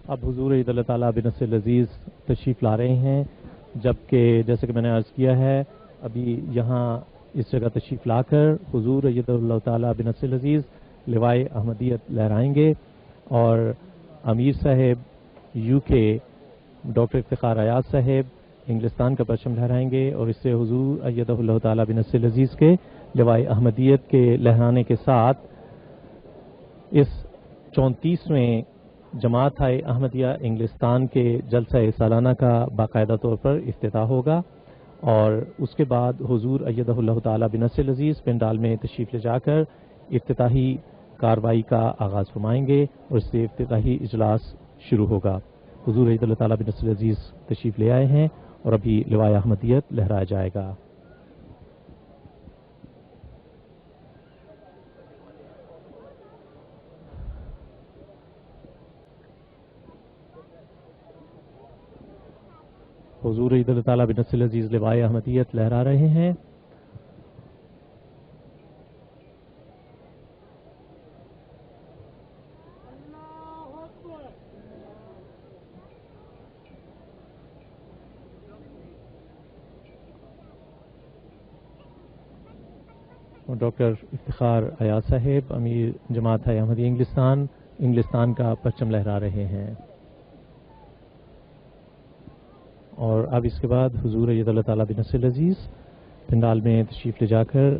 اب حضور عید اللہ تعالیٰ بنصر العزیز تشریف لا رہے ہیں، جبکہ جیسے کہ میں نے عرض کیا ہے ابھی یہاں اس جگہ تشریف لا کر حضور عید اللہ تعالیٰ بنصر العزیز لوائے احمدیت لہرائیں گے اور امیر صاحب یو کے ڈاکٹر افتخار ایاز صاحب انگلستان کا پرچم لہرائیں گے اور اس سے حضور ایدہ اللہ تعالیٰ بنصر العزیز کے لوائے احمدیت کے لہرانے کے ساتھ اس 34ویں جماعت احمدیہ انگلستان کے جلسہ سالانہ کا باقاعدہ طور پر افتتاح ہوگا اور اس کے بعد حضور ایدہ اللہ تعالیٰ بنصر العزیز پنڈال میں تشریف لے جا کر افتتاحی کارروائی کا آغاز فرمائیں گے اور اس سے افتتاحی اجلاس شروع ہوگا۔ حضور عید اللہ تعالیٰ بنصر العزیز تشریف لے آئے ہیں اور ابھی لوائے احمدیت لہرایا جائے گا۔ حضور عید اللہ تعالیٰ بنصر العزیز لوائے احمدیت لہرا رہے ہیں۔ اور ڈاکٹر افتخار ایاز صاحب امیر جماعت احمدیہ انگلستان کا پرچم لہرا رہے ہیں اور اب اس کے بعد حضور عید اللہ تعالیٰ بنصر العزیز پنڈال میں تشریف لے جا کر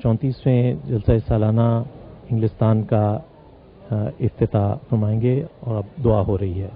34ویں جلسہ سالانہ انگلستان کا افتتاح فرمائیں گے اور اب دعا ہو رہی ہے۔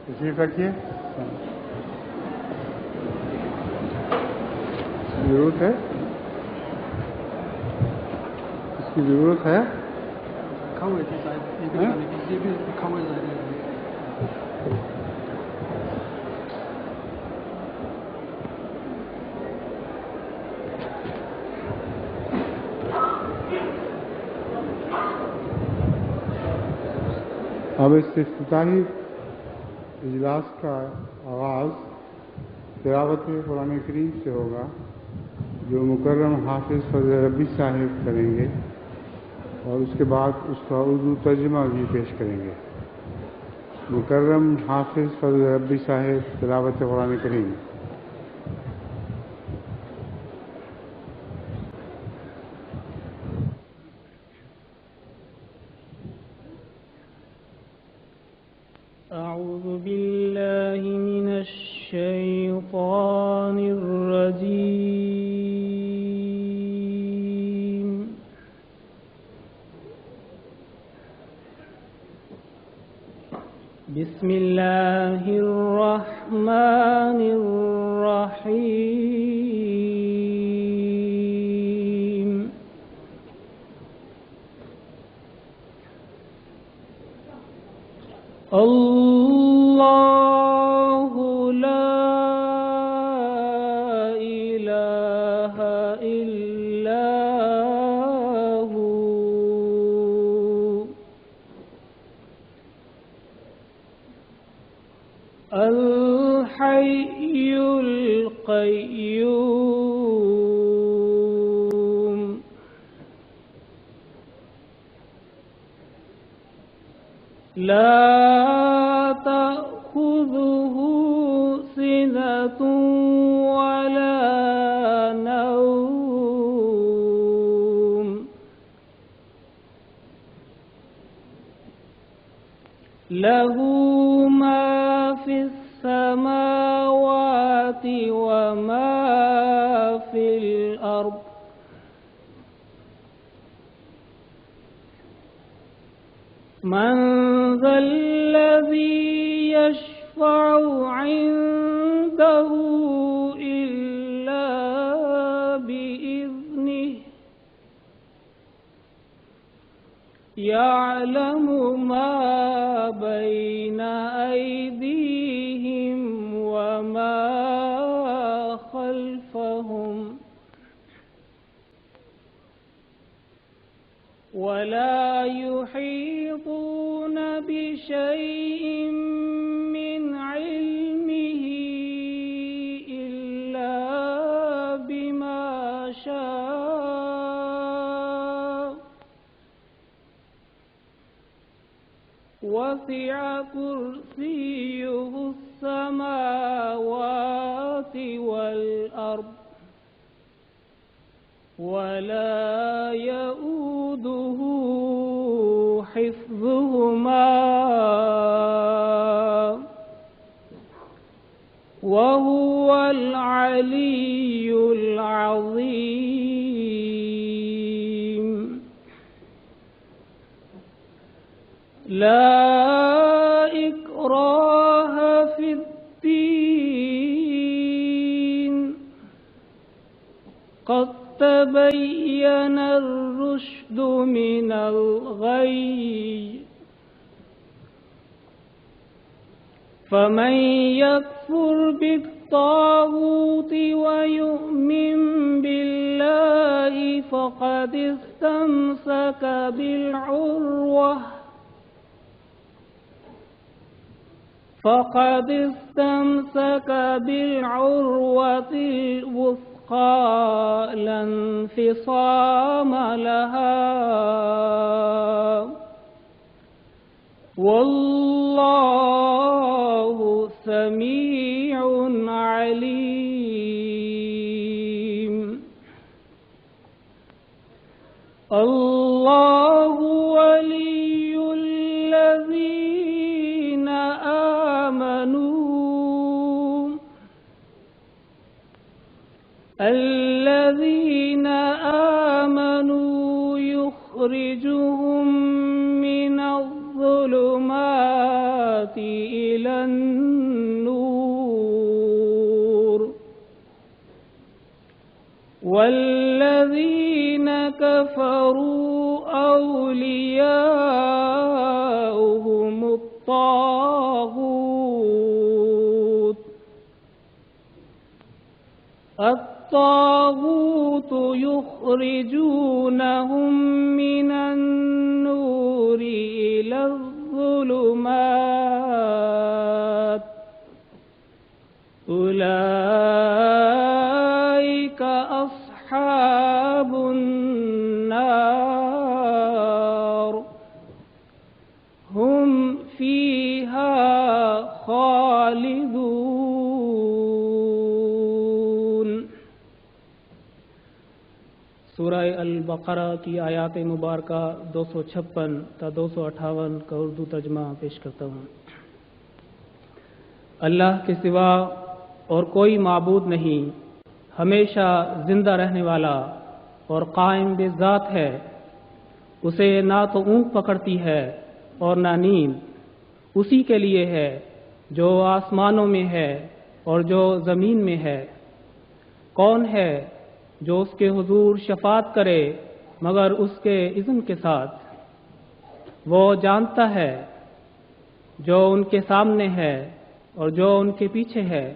تشریف رکھیے۔ ضرورت ہے، اس کی ضرورت ہے۔ اب اس افتتاحی اجلاس کا آغاز تلاوت قرآن کریم سے ہوگا جو مکرم حافظ فضل ربی صاحب کریں گے اور اس کے بعد اس کا اردو ترجمہ بھی پیش کریں گے۔ مکرم حافظ فضل ربی صاحب تلاوت قرآن کریم۔ أعوذ بالله من الشيطان الرجيم. بسم الله الرحمن الرحيم. الله لا إله إلا هو الحي القيوم لا تأخذه سنة ولا نوم له ما في السماوات وما في الأرض من ذا الذي يشفع عنده إلا بإذنه يعلم ما بين أيديهم وما خلفهم ولا يحيطون بشيء من علمه إلا بما شاء وسع كرسيه السماوات والأرض ولا يؤوده حفظهما وهو العلي العظيم. لا إكراه في الدين قد تبين الرشد من الغي فمن يكفر بالطاغوت ويؤمن بالله فقد استمسك بالعروة الوثقى لا انفصام لها والله سميع عليم. الله ولي الذين آمنوا يخرجهم من الظلمات إلى النور والذين كفروا أولياؤهم الطاغوت يخرجونهم من النور إلى الظلمات أولئك أصحاب النار هم فيها خالدون. سورہ البقرہ کی آیات مبارکہ 256 تا 258 کا اردو ترجمہ پیش کرتا ہوں. اللہ کے سوا اور کوئی معبود نہیں، ہمیشہ زندہ رہنے والا اور قائم بے ذات ہے۔ اسے نہ تو اونگ پکڑتی ہے اور نہ نیند، اسی کے لیے ہے جو آسمانوں میں ہے اور جو زمین میں ہے۔ کون ہے جو اس کے حضور شفاعت کرے مگر اس کے اذن کے ساتھ؟ وہ جانتا ہے جو ان کے سامنے ہے اور جو ان کے پیچھے ہے،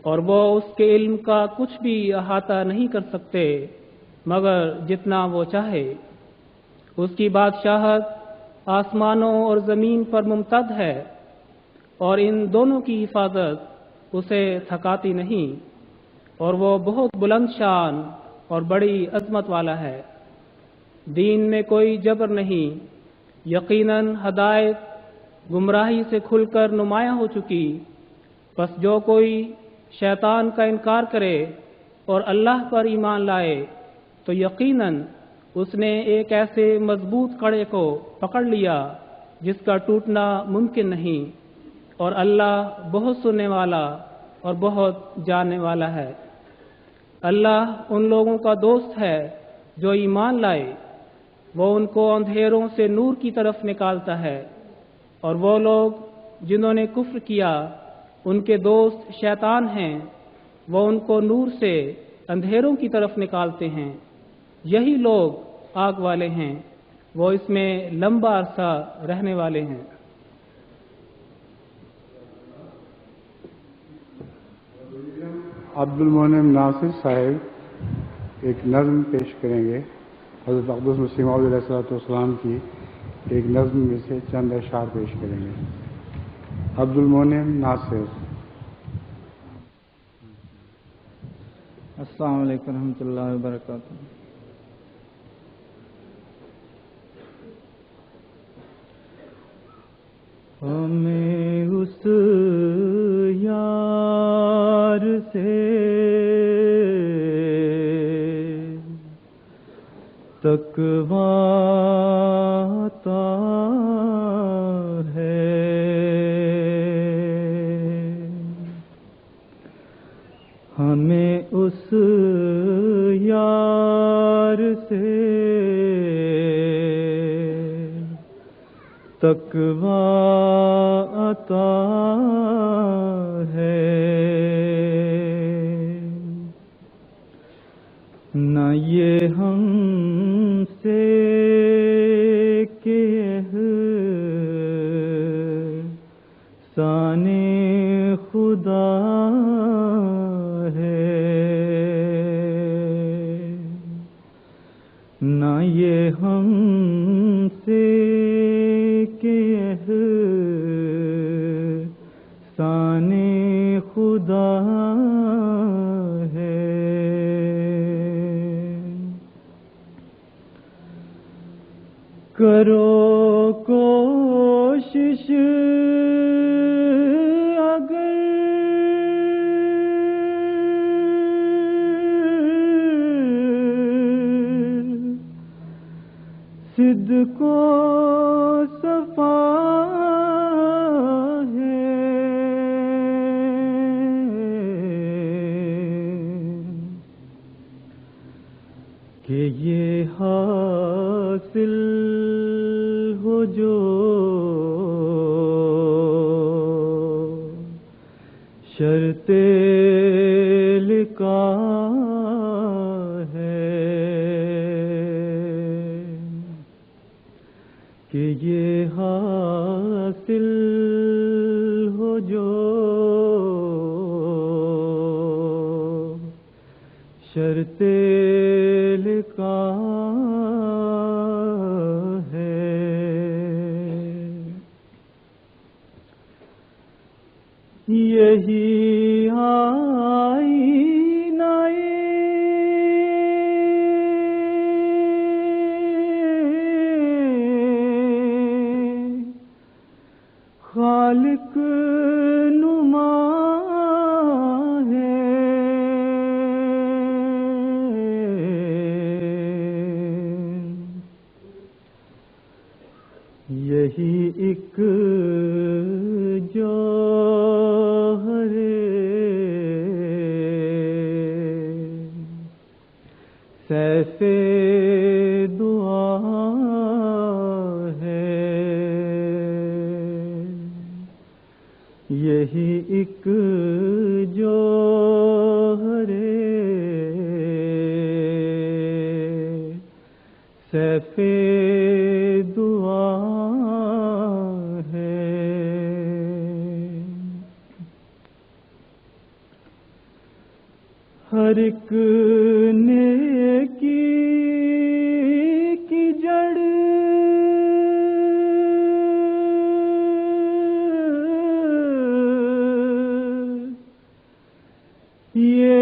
اور وہ اس کے علم کا کچھ بھی احاطہ نہیں کر سکتے مگر جتنا وہ چاہے۔ اس کی بادشاہت آسمانوں اور زمین پر ممتد ہے، اور ان دونوں کی حفاظت اسے تھکاتی نہیں، اور وہ بہت بلند شان اور بڑی عظمت والا ہے۔ دین میں کوئی جبر نہیں، یقیناً ہدایت گمراہی سے کھل کر نمایاں ہو چکی۔ پس جو کوئی شیطان کا انکار کرے اور اللہ پر ایمان لائے تو یقیناً اس نے ایک ایسے مضبوط کڑے کو پکڑ لیا جس کا ٹوٹنا ممکن نہیں، اور اللہ بہت سننے والا اور بہت جاننے والا ہے۔ اللہ ان لوگوں کا دوست ہے جو ایمان لائے، وہ ان کو اندھیروں سے نور کی طرف نکالتا ہے، اور وہ لوگ جنہوں نے کفر کیا ان کے دوست شیطان ہیں، وہ ان کو نور سے اندھیروں کی طرف نکالتے ہیں۔ یہی لوگ آگ والے ہیں، وہ اس میں لمبا عرصہ رہنے والے ہیں۔ عبد المنعم ناصر صاحب ایک نظم پیش کریں گے، حضرت اقدس مسیح موعود علیہ الصلوۃ والسلام کی ایک نظم میں سے چند اشعار پیش کریں گے۔ عبد المنعم ناصر۔ السلام علیکم ورحمۃ اللہ وبرکاتہ۔ ہمیں اس یار سے تقویٰ عطا ہے، ہمیں اس یار سے تقویٰ عطا ہے، نہ یہ ہم سے کہ احسان خدا ہے، نہ یہ ہم سے کہ احسان خدا ہے۔ کرو کوشش اگر صدق و صفا ہے، کہ یہ حاصل ہو جو شرط لقاء ہے، کہ یہ حاصل ہو جو شرط لقاء ہے۔ یہی آئینہ خالق نما ہے، یہی ایک جو دعا ہے، یہی ایک جوہر سیف دعا ہے۔ ہر ایک نیکی کی جڑ یہ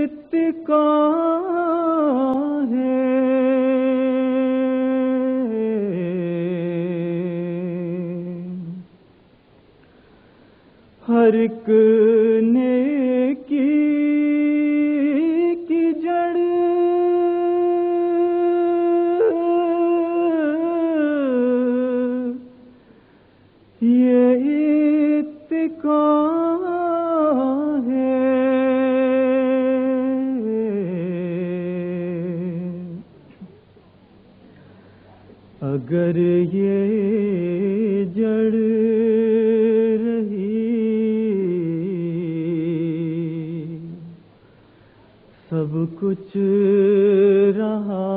اتقا ہے، ہر ایک نیکی کی جڑ یہ اتقا ہے۔ اگر یہ جڑ رہی سب کچھ رہا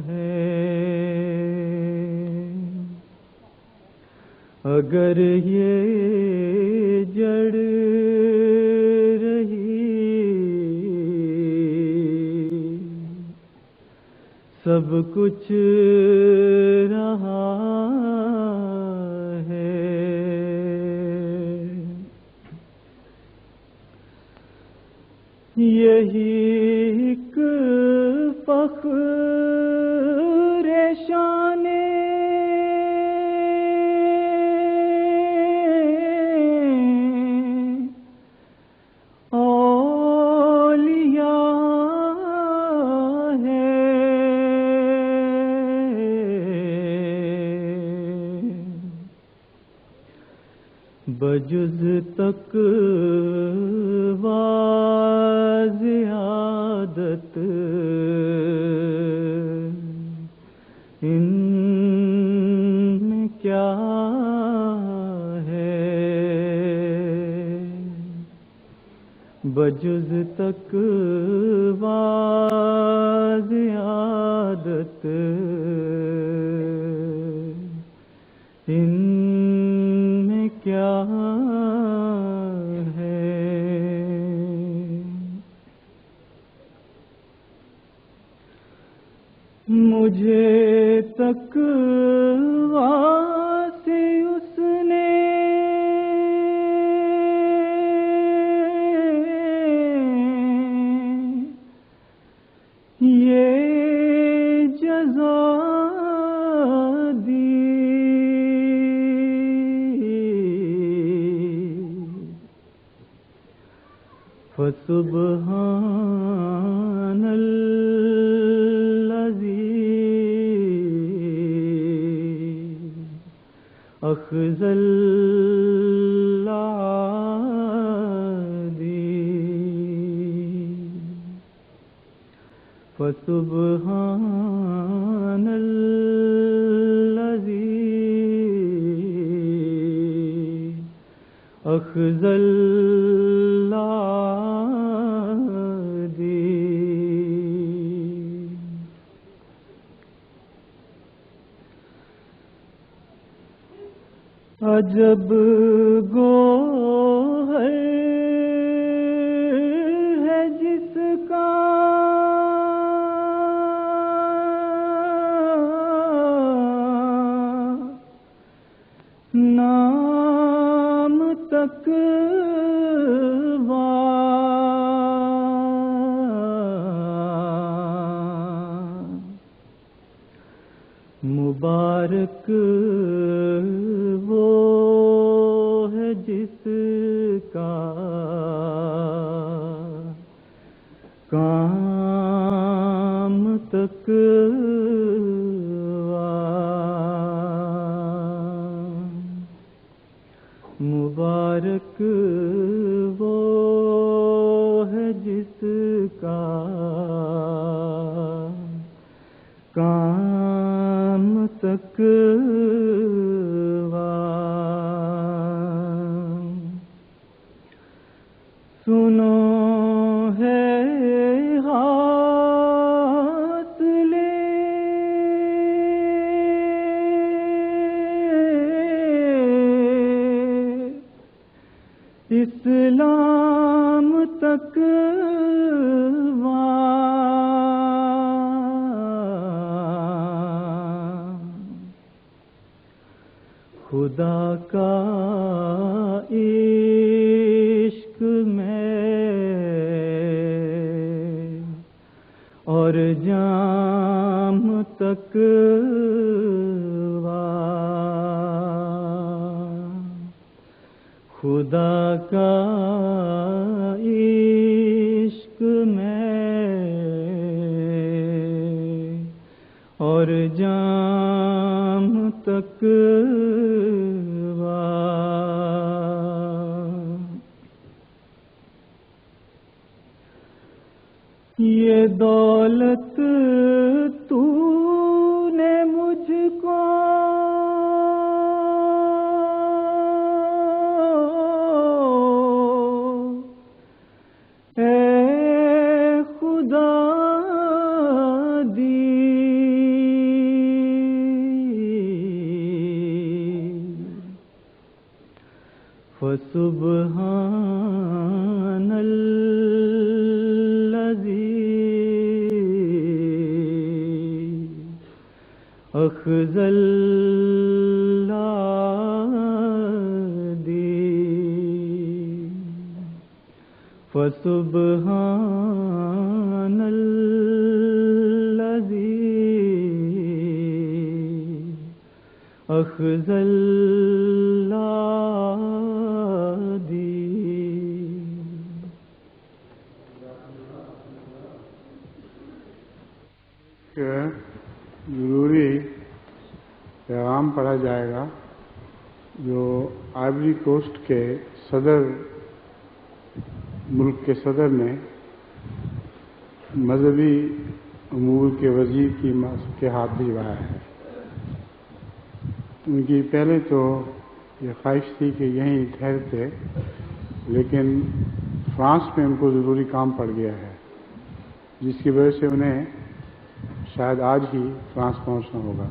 ہے، اگر یہ جڑ رہی سب کچھ رہا ہے۔ یہی ایک فخر شان اولیاء ہے، بجز تقویٰ زیادت ان میں کیا ہے، بجز تقویٰ زیادت ان میں کیا ہے۔ مجھے تقویٰ سے اس نے یہ جزا دی، فسبحان اخذ العادی، فسبحان الذی اخذ العادی۔ عجب گوہر ہے جس کا نام تقویٰ، مبارک وہ ہے جس کا کام تقویٰ، مبارک وہ ہے جس کا سنو ہے ہاتھ لے اسلام تک خدا کا عشق میں اور جام تک خدا کا عشق میں اور جام تک یہ دولت تو نے مجھ کو اے خدا دی فسبحان اخذ العادی فسبحان الذی اخذ العادی. ضروری پیغام پڑھا جائے گا جو آئیوری کوسٹ کے ملک کے صدر نے مذہبی امور کے وزیر کے ہاتھ بھجوایا ہے. ان کی پہلے تو یہ خواہش تھی کہ یہیں ٹھہرتے، لیکن فرانس میں ان کو ضروری کام پڑ گیا ہے، جس کی وجہ سے انہیں شاید آج ہی فرانس پہنچنا ہوگا.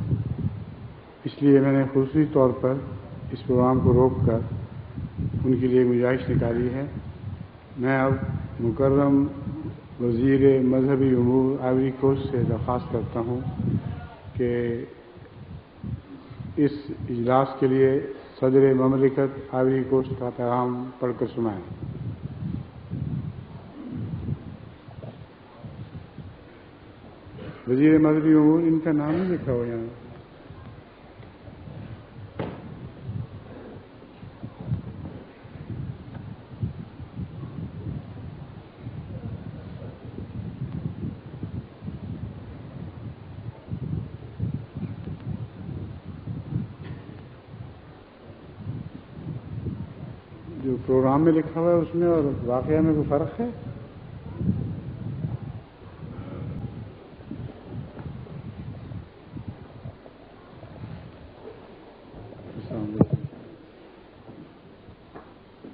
اس لیے میں نے خصوصی طور پر اس پروگرام کو روک کر ان کے لیے گزارش نکالی ہے. میں اب مکرم وزیر مذہبی امور آئیوری کوسٹ سے درخواست کرتا ہوں کہ اس اجلاس کے لیے صدر مملکت آئیوری کوسٹ کا پیغام پڑھ کر سنائیں. وزیر مذہبی امور، ان کا نام نہیں لکھا ہو یہاں. جو پروگرام میں لکھا ہوا ہے اس میں اور واقعہ میں کوئی فرق ہے؟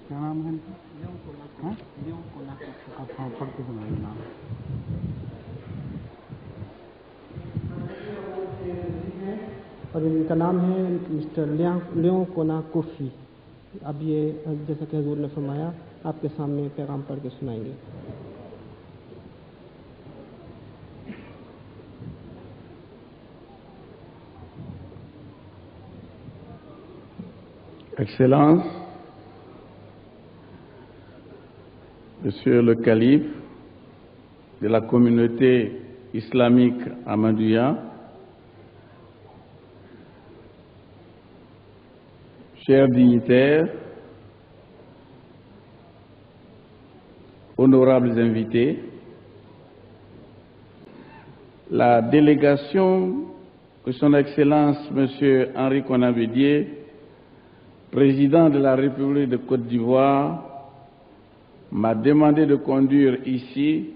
کیا نام ہے ان کا؟ آپ پڑھ کے سنائیے نام. اور ان کا نام ہے مسٹر لیون کونا کوفی. اب یہ جیسا کہ حضور نے فرمایا آپ کے سامنے پیغام پڑھ کے سنائیں گے. Excellence, Monsieur le Calife de la communauté islamique Ahmadiyya, chers dignitaires, honorables invités, la délégation que Son Excellence Monsieur Henri Konan Bédié, président de la République de Côte d'Ivoire, m'a demandé de conduire ici,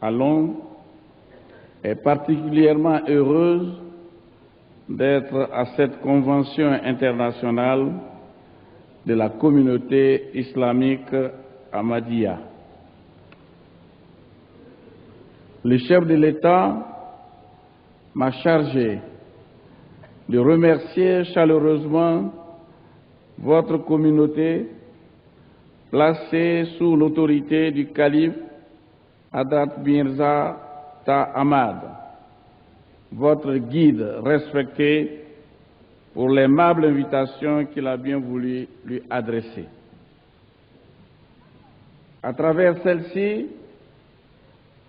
à Londres, est particulièrement heureuse d'être à cette convention internationale de la communauté islamique Ahmadiyya. Le chef de l'État m'a chargé de remercier chaleureusement votre communauté placée sous l'autorité du calife Hadrat Mirza Ta Ahmad, votre guide respecté, pour l'aimable invitation qu'il a bien voulu lui adresser. À travers celle-ci,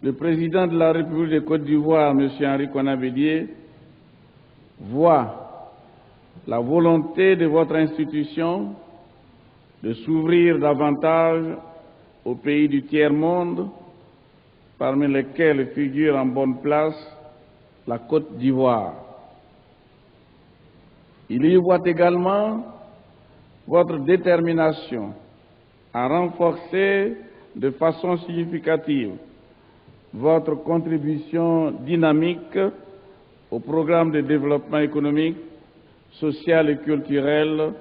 le président de la République de Côte d'Ivoire, M. Henri Konan Bédié, voit la volonté de votre institution de s'ouvrir davantage aux pays du tiers-monde, parmi lesquels figure en bonne place la Côte d'Ivoire. Il y voit également votre détermination à renforcer de façon significative votre contribution dynamique au programme de développement économique, social et culturel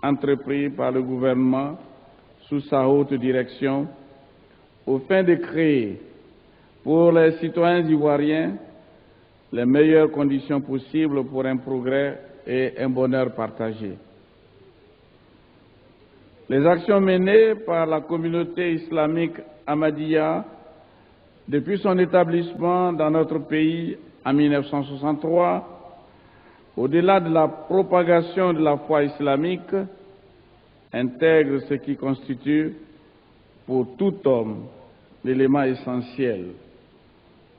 entrepris par le gouvernement sous sa haute direction, au fin de créer pour les citoyens ivoiriens les meilleures conditions possibles pour un progrès et un bonheur partagé. Les actions menées par la communauté islamique Ahmadiyya depuis son établissement dans notre pays en 1963, au-delà de la propagation de la foi islamique, intègrent ce qui constitue pour tout homme l'élément essentiel,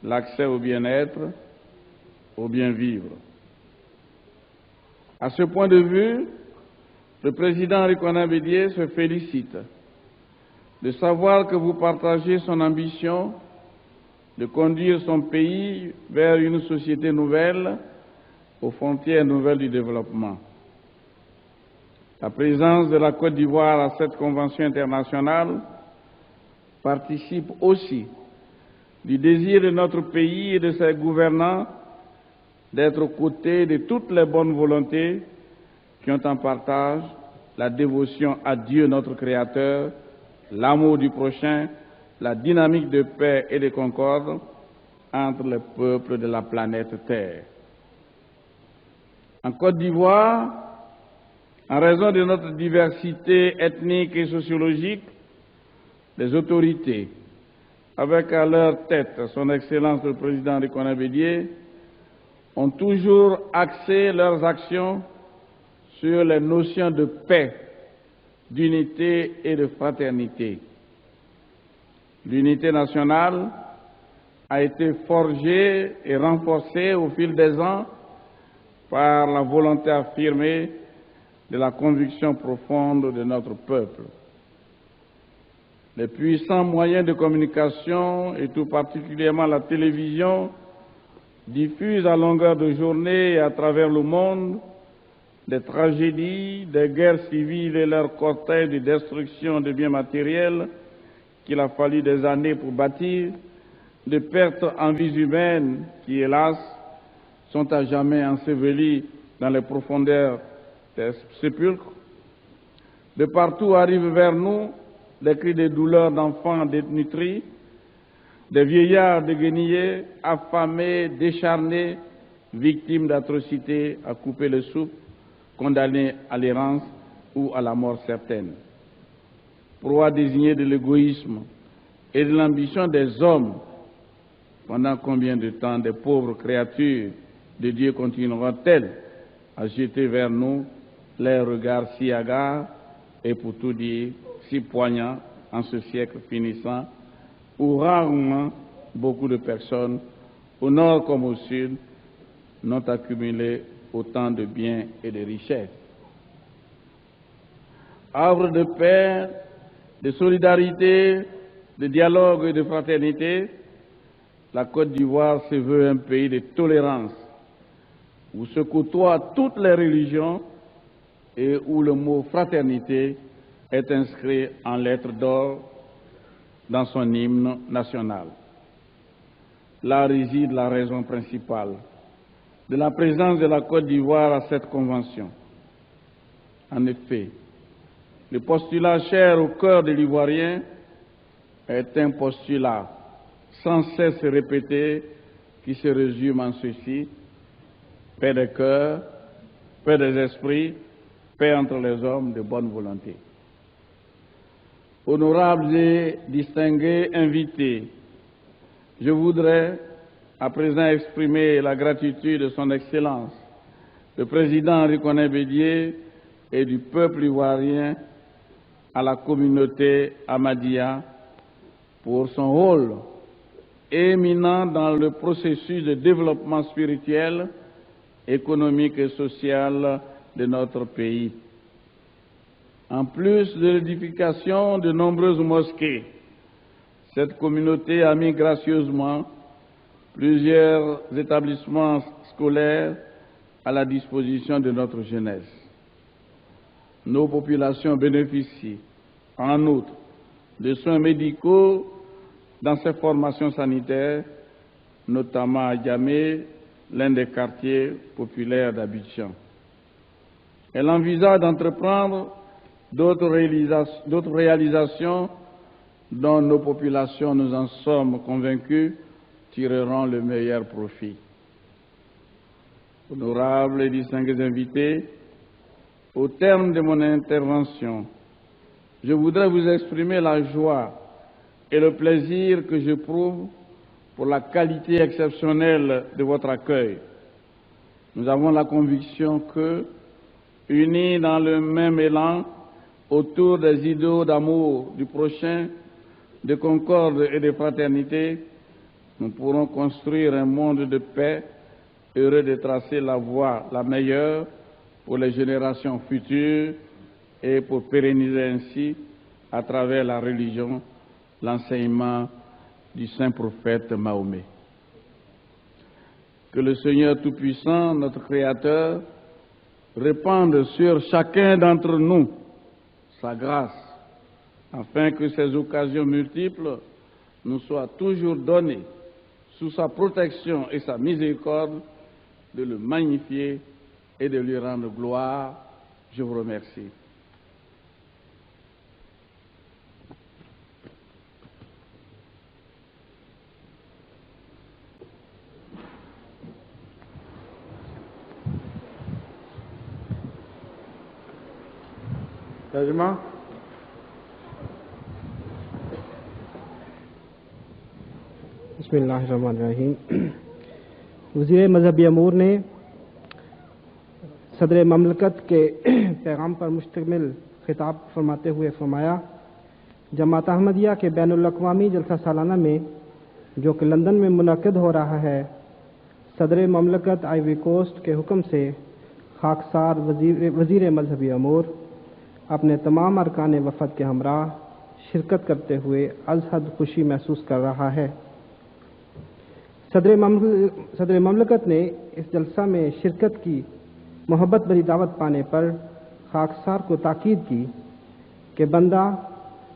l'accès au bien-être, au bien-vivre. À ce point de vue, le président Henri Konan Bédié se félicite de savoir que vous partagez son ambition de conduire son pays vers une société nouvelle, aux frontières nouvelles du développement. La présence de la Côte d'Ivoire à cette convention internationale participe aussi du désir de notre pays et de ses gouvernants d'être aux côtés de toutes les bonnes volontés qui ont en partage la dévotion à Dieu notre Créateur, l'amour du prochain, la dynamique de paix et de concorde entre les peuples de la planète Terre. En Côte d'Ivoire, en raison de notre diversité ethnique et sociologique, les autorités, avec à leur tête son Excellence le Président Henri Konan Bédié, ont toujours axé leurs actions sur les notions de paix, d'unité et de fraternité. L'unité nationale a été forgée et renforcée au fil des ans par la volonté affirmée de la conviction profonde de notre peuple. Les puissants moyens de communication, et tout particulièrement la télévision, diffusent à longueur de journée et à travers le monde des tragédies, des guerres civiles et leurs cortèges de destruction de biens matériels qu'il a fallu des années pour bâtir, de pertes en vies humaines qui, hélas, sont à jamais ensevelies dans les profondeurs des sépulcres. De partout arrivent vers nous des cris de douleur d'enfants dénutris, des vieillards déguenillés, affamés, décharnés, victimes d'atrocités à couper le souffle, condamnés à l'errance ou à la mort certaine. Proie désignée de l'égoïsme et de l'ambition des hommes, pendant combien de temps des pauvres créatures de Dieu continueront-elles à jeter vers nous leurs regards si hagards et pour tout dire si poignants en ce siècle finissant, où rarement beaucoup de personnes, au nord comme au sud, n'ont accumulé autant de biens et de richesses. Havre de paix, de solidarité, de dialogue et de fraternité, la Côte d'Ivoire se veut un pays de tolérance, où se côtoient toutes les religions et où le mot fraternité est inscrit en lettres d'or dans son hymne national. Là réside la raison principale de la présidence de la Côte d'Ivoire à cette convention. En effet, le postulat cher au cœur de l'Ivoirien est un postulat sans cesse répété qui se résume en ceci: paix des cœurs, paix des esprits, paix entre les hommes de bonne volonté. Honorables et distingués invités, je voudrais à présent exprimer la gratitude de son Excellence, le président Henri Koné Bédié, et du peuple ivoirien à la communauté Ahmadiyya pour son rôle éminent dans le processus de développement spirituel, économique et social de notre pays. En plus de l'édification de nombreuses mosquées, cette communauté a mis gracieusement plusieurs établissements scolaires à la disposition de notre jeunesse. Nos populations bénéficient, en outre, de soins médicaux dans ces formations sanitaires, notamment à Djamé, l'un des quartiers populaires d'Abidjan. Elle envisage d'entreprendre d'autres réalisations dont nos populations, nous en sommes convaincus, tireront le meilleur profit. Honorables et distingués invités, au terme de mon intervention, je voudrais vous exprimer la joie et le plaisir que j'éprouve pour la qualité exceptionnelle de votre accueil. Nous avons la conviction que, unis dans le même élan, autour des idéaux d'amour du prochain, de concorde et de fraternité, nous pourrons construire un monde de paix, heureux de tracer la voie la meilleure pour les générations futures et pour pérenniser ainsi, à travers la religion, l'enseignement du saint prophète Mahomet. Que le Seigneur Tout-Puissant, notre Créateur, répande sur chacun d'entre nous sa grâce, afin que ces occasions multiples nous soient toujours données, sous sa protection et sa miséricorde, de le magnifier et de lui rendre gloire. Je vous remercie. ترجمہ بسم اللہ الرحمن الرحیم۔ وزیر مذہبی امور نے صدر مملکت کے پیغام پر مشتمل خطاب فرماتے ہوئے فرمایا، جماعت احمدیہ کے بین الاقوامی جلسہ سالانہ میں جو کہ لندن میں منعقد ہو رہا ہے، صدر مملکت آئیوری کوسٹ کے حکم سے خاکسار وزیر مذہبی امور اپنے تمام ارکان وفد کے ہمراہ شرکت کرتے ہوئے از حد خوشی محسوس کر رہا ہے۔ صدر مملکت نے اس جلسہ میں شرکت کی محبت بھری دعوت پانے پر خاکسار کو تاکید کی کہ بندہ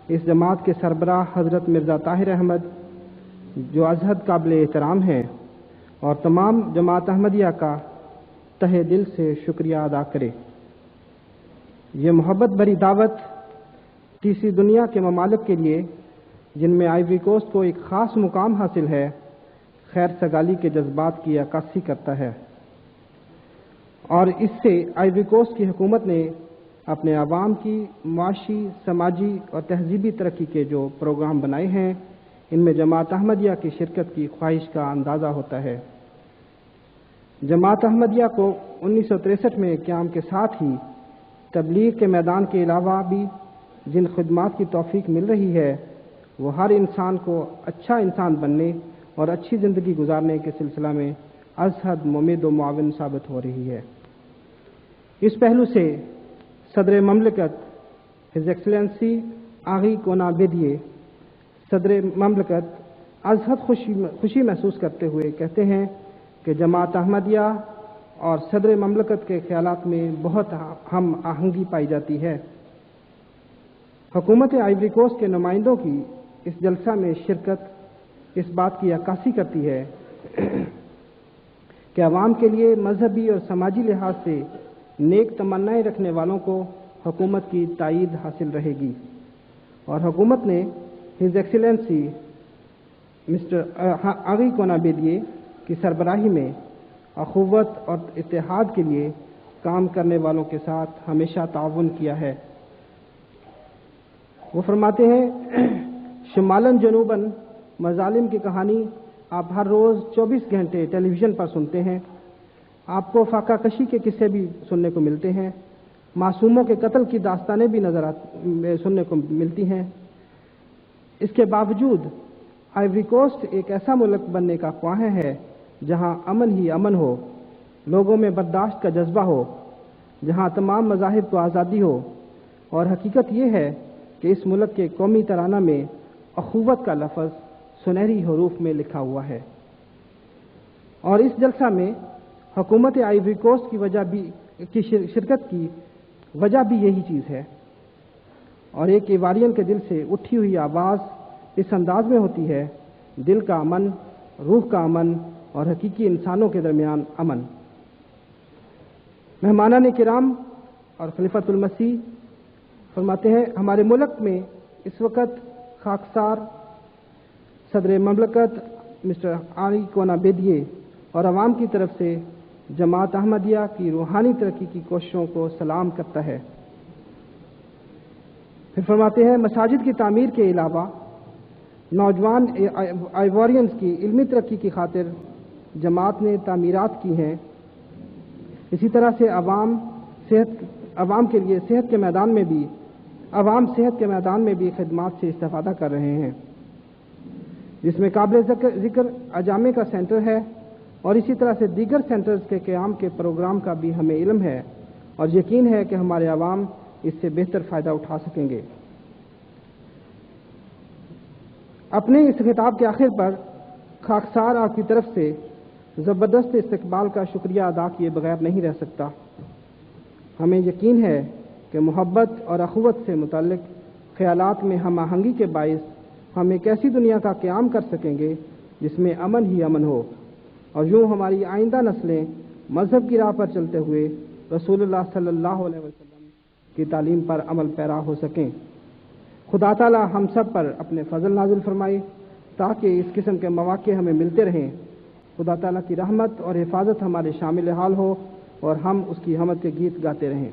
اس جماعت کے سربراہ حضرت مرزا طاہر احمد، جو از حد قابل احترام ہیں، اور تمام جماعت احمدیہ کا تہہ دل سے شکریہ ادا کرے۔ یہ محبت بھری دعوت تیسری دنیا کے ممالک کے لیے، جن میں آئیوری کوسٹ کو ایک خاص مقام حاصل ہے، خیر سگالی کے جذبات کی عکاسی کرتا ہے، اور اس سے آئیوری کوسٹ کی حکومت نے اپنے عوام کی معاشی، سماجی اور تہذیبی ترقی کے جو پروگرام بنائے ہیں، ان میں جماعت احمدیہ کی شرکت کی خواہش کا اندازہ ہوتا ہے۔ جماعت احمدیہ کو 1963 میں قیام کے ساتھ ہی تبلیغ کے میدان کے علاوہ بھی جن خدمات کی توفیق مل رہی ہے، وہ ہر انسان کو اچھا انسان بننے اور اچھی زندگی گزارنے کے سلسلہ میں از حد ممید و معاون ثابت ہو رہی ہے۔ اس پہلو سے صدر مملکت ہز ایکسلنسی آنری کونا بیدیے، صدر مملکت از حد خوشی محسوس کرتے ہوئے کہتے ہیں کہ جماعت احمدیہ اور صدر مملکت کے خیالات میں بہت ہم آہنگی پائی جاتی ہے۔ حکومت آئیوری کوسٹ کے نمائندوں کی اس جلسہ میں شرکت اس بات کی عکاسی کرتی ہے کہ عوام کے لیے مذہبی اور سماجی لحاظ سے نیک تمنائیں رکھنے والوں کو حکومت کی تائید حاصل رہے گی، اور حکومت نے ہز ایکسیلنسی مسٹر آنری کونابیدیے کی سربراہی میں اخوت اور اتحاد کے لیے کام کرنے والوں کے ساتھ ہمیشہ تعاون کیا ہے۔ وہ فرماتے ہیں، شمالاً جنوباً مظالم کی کہانی آپ ہر روز 24 گھنٹے ٹیلی ویژن پر سنتے ہیں، آپ کو فاقہ کشی کے قصے بھی سننے کو ملتے ہیں، معصوموں کے قتل کی داستانیں بھی سننے کو ملتی ہیں۔ اس کے باوجود آئیوری کوسٹ ایک ایسا ملک بننے کا خواہاں ہے جہاں امن ہی امن ہو، لوگوں میں برداشت کا جذبہ ہو، جہاں تمام مذاہب کو آزادی ہو، اور حقیقت یہ ہے کہ اس ملک کے قومی ترانہ میں اخوت کا لفظ سنہری حروف میں لکھا ہوا ہے۔ اور اس جلسہ میں حکومت آئیوری کوسٹ کی شرکت کی وجہ بھی یہی چیز ہے، اور ایک ایوارین کے دل سے اٹھی ہوئی آواز اس انداز میں ہوتی ہے، دل کا امن، روح کا امن اور حقیقی انسانوں کے درمیان امن۔ مہمانان کرام اور خلیفۃ المسیح فرماتے ہیں، ہمارے ملک میں اس وقت خاکسار صدر مملکت مسٹر آنری کونابیدیے اور عوام کی طرف سے جماعت احمدیہ کی روحانی ترقی کی کوششوں کو سلام کرتا ہے۔ پھر فرماتے ہیں، مساجد کی تعمیر کے علاوہ نوجوان آئیوارینز کی علمی ترقی کی خاطر جماعت نے تعمیرات کی ہیں۔ اسی طرح سے عوام کے لیے صحت کے میدان میں بھی خدمات سے استفادہ کر رہے ہیں، جس میں قابل ذکر اجامع کا سینٹر ہے، اور اسی طرح سے دیگر سینٹرز کے قیام کے پروگرام کا بھی ہمیں علم ہے، اور یقین ہے کہ ہمارے عوام اس سے بہتر فائدہ اٹھا سکیں گے۔ اپنے اس خطاب کے آخر پر خاکسار آپ کی طرف سے زبردست استقبال کا شکریہ ادا کیے بغیر نہیں رہ سکتا۔ ہمیں یقین ہے کہ محبت اور اخوت سے متعلق خیالات میں ہم آہنگی کے باعث ہم ایک ایسی دنیا کا قیام کر سکیں گے جس میں امن ہی امن ہو، اور یوں ہماری آئندہ نسلیں مذہب کی راہ پر چلتے ہوئے رسول اللہ صلی اللہ علیہ وسلم کی تعلیم پر عمل پیرا ہو سکیں۔ خدا تعالی ہم سب پر اپنے فضل نازل فرمائے تاکہ اس قسم کے مواقع ہمیں ملتے رہیں۔ خدا تعالیٰ کی رحمت اور حفاظت ہمارے شامل حال ہو اور ہم اس کی حمد کے گیت گاتے رہیں۔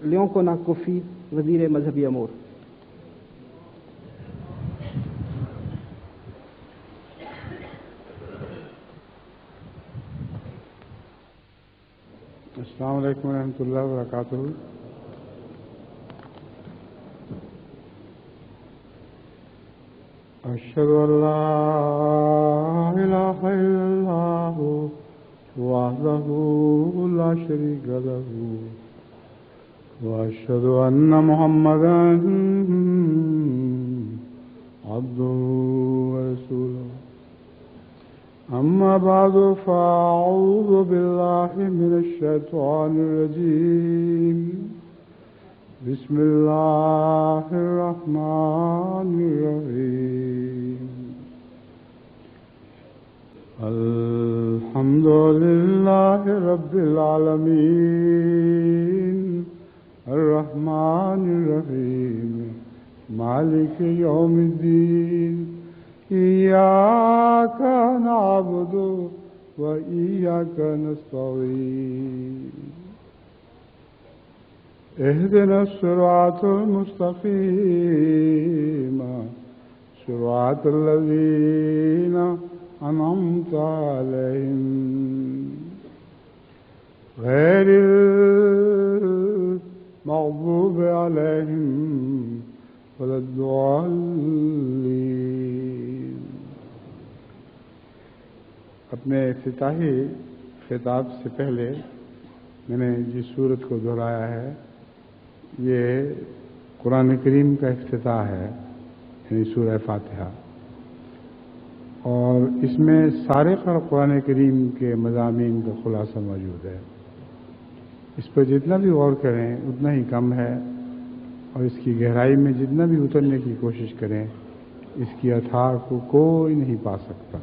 لیوں کو ناکفی، وزیر مذہبی امور۔ السلام علیکم ورحمۃ اللہ وبرکاتہ۔ اشہد ان لا الہ الا اللہ وحدہ لا شریک لہ واشہد ان محمدا عبدہ ورسولہ۔ اما بعد فاعوذ باللہ من الشیطان الرجیم، بسم اللہ الرحمن الرحیم۔ الحمد للہ رب العالمین، الرحمن الرحیم، مالک یوم الدین، ایاک نعبد و ایاک نستعین، اهدنا الصراط المستقيم صراط الذين أنعمت عليهم غير المغضوب عليهم ولا الضالين۔ اپنے افتتاحی خطاب سے پہلے میں نے جس سورت کو دہرایا ہے یہ قرآن کریم کا افتتاح ہے، یعنی سورہ فاتحہ، اور اس میں سارے قرآن کریم کے مضامین کا خلاصہ موجود ہے۔ اس پر جتنا بھی غور کریں اتنا ہی کم ہے، اور اس کی گہرائی میں جتنا بھی اترنے کی کوشش کریں اس کی اتھار کو کوئی نہیں پا سکتا۔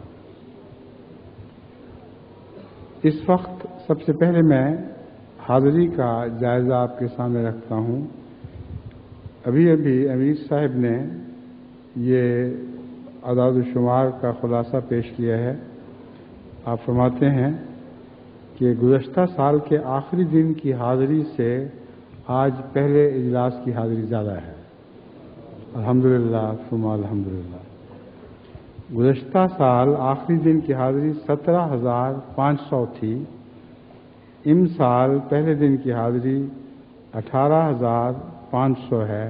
اس وقت سب سے پہلے میں حاضری کا جائزہ آپ کے سامنے رکھتا ہوں۔ ابھی امیر صاحب نے یہ اعداد و شمار کا خلاصہ پیش کیا ہے۔ آپ فرماتے ہیں کہ گزشتہ سال کے آخری دن کی حاضری سے آج پہلے اجلاس کی حاضری زیادہ ہے۔ الحمدللہ ثم الحمدللہ۔ گزشتہ سال آخری دن کی حاضری 17,500 تھی۔ ان سال پہلے دن کی حاضری 18,500 ہے۔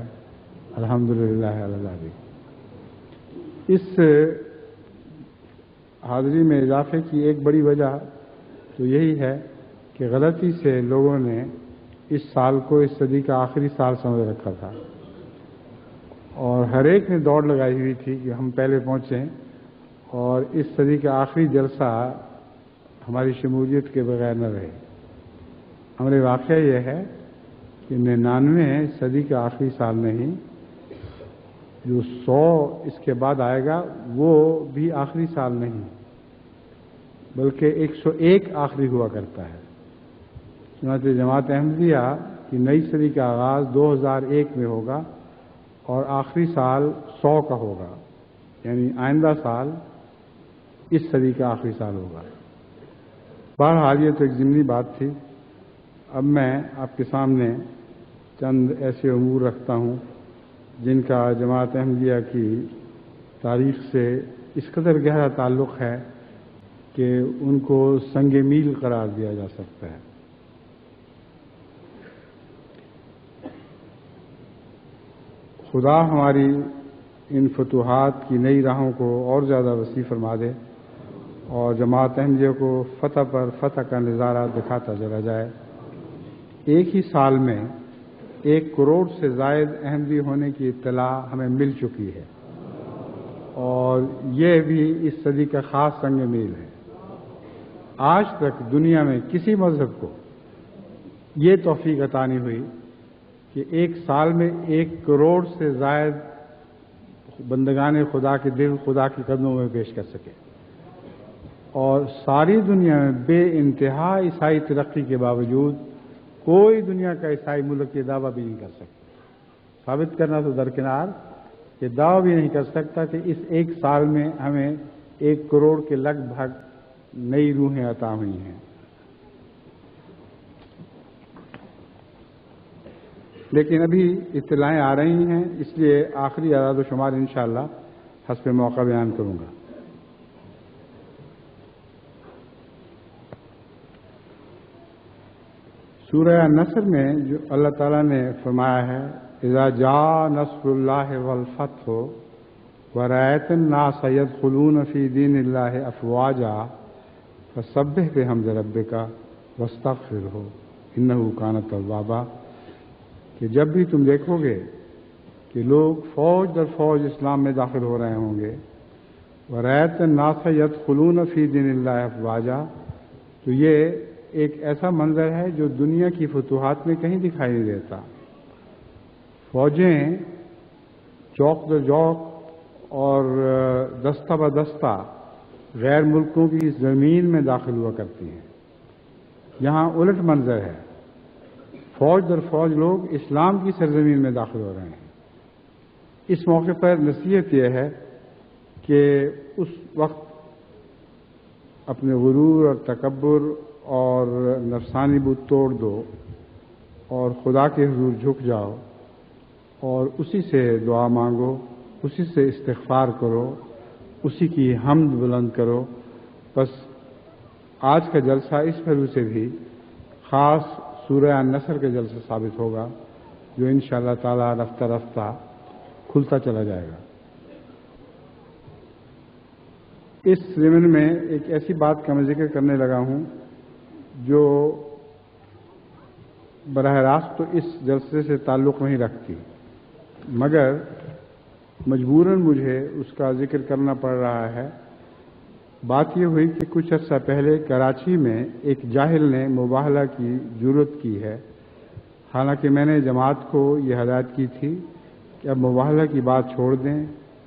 الحمدللہ اللہ۔ اس حاضری میں اضافے کی ایک بڑی وجہ تو یہی ہے کہ غلطی سے لوگوں نے اس سال کو اس صدی کا آخری سال سمجھ رکھا تھا، اور ہر ایک نے دوڑ لگائی ہوئی تھی کہ ہم پہلے پہنچیں اور اس صدی کا آخری جلسہ ہماری شمولیت کے بغیر نہ رہے۔ ہمارے واقعہ یہ ہے کہ 99 صدی کا آخری سال نہیں، جو 100 اس کے بعد آئے گا وہ بھی آخری سال نہیں، بلکہ 101 آخری ہوا کرتا ہے۔ چنانچہ جماعت احمدیہ کی نئی صدی کا آغاز 2001 میں ہوگا اور آخری سال 100 کا ہوگا، یعنی آئندہ سال اس صدی کا آخری سال ہوگا۔ بہرحال یہ تو ایک ضمنی بات تھی۔ اب میں آپ کے سامنے چند ایسے امور رکھتا ہوں جن کا جماعت احمدیہ کی تاریخ سے اس قدر گہرا تعلق ہے کہ ان کو سنگ میل قرار دیا جا سکتا ہے۔ خدا ہماری ان فتوحات کی نئی راہوں کو اور زیادہ وسیع فرما دے اور جماعت احمدیہ کو فتح پر فتح کا نظارہ دکھاتا چلا جائے۔ ایک ہی سال میں 1 کروڑ سے زائد احمدی ہونے کی اطلاع ہمیں مل چکی ہے، اور یہ بھی اس صدی کا خاص سنگ میل ہے۔ آج تک دنیا میں کسی مذہب کو یہ توفیق عطا نہیں ہوئی کہ ایک سال میں 1 کروڑ سے زائد بندگان خدا کے دل خدا کے قدموں میں پیش کر سکے، اور ساری دنیا میں بے انتہا عیسائی ترقی کے باوجود کوئی دنیا کا عیسائی ملک یہ دعویٰ بھی نہیں کر سکتا۔ ثابت کرنا تو درکنار، یہ دعویٰ بھی نہیں کر سکتا کہ اس ایک سال میں ہمیں 1 کروڑ کے لگ بھگ نئی روحیں عطا ہوئی ہیں۔ لیکن ابھی اطلاعیں آ رہی ہیں، اس لیے آخری اعداد و شمار انشاءاللہ حسب موقع بیان کروں گا۔ سورہ نصر میں جو اللہ تعالیٰ نے فرمایا ہے اذا جاء نصر اللہ والفتح ورأیت الناس يدخلون فی دین اللہ افواجا فسبح بحمد ربک واستغفرہ انہ کان توابا، کہ جب بھی تم دیکھو گے کہ لوگ فوج در فوج اسلام میں داخل ہو رہے ہوں گے، ورأیت الناس يدخلون فی دین اللہ افواجا، تو یہ ایک ایسا منظر ہے جو دنیا کی فتوحات میں کہیں دکھائی نہیں دیتا۔ فوجیں چوک در چوک اور دستہ بدستہ غیر ملکوں کی زمین میں داخل ہوا کرتی ہیں۔ یہاں الٹ منظر ہے، فوج در فوج لوگ اسلام کی سرزمین میں داخل ہو رہے ہیں۔ اس موقع پر نصیحت یہ ہے کہ اس وقت اپنے غرور اور تکبر اور نفسانی بت توڑ دو اور خدا کے حضور جھک جاؤ اور اسی سے دعا مانگو، اسی سے استغفار کرو، اسی کی حمد بلند کرو۔ بس آج کا جلسہ اس پہلو سے بھی خاص سورہ نصر کے جلسہ ثابت ہوگا جو انشاءاللہ تعالی رفتہ رفتہ کھلتا چلا جائے گا۔ اس ضمن میں ایک ایسی بات کا میں ذکر کرنے لگا ہوں جو براہ راست تو اس جلسے سے تعلق نہیں رکھتی، مگر مجبوراً مجھے اس کا ذکر کرنا پڑ رہا ہے۔ بات یہ ہوئی کہ کچھ عرصہ پہلے کراچی میں ایک جاہل نے مباہلہ کی جرات کی ہے، حالانکہ میں نے جماعت کو یہ ہدایت کی تھی کہ اب مباہلہ کی بات چھوڑ دیں۔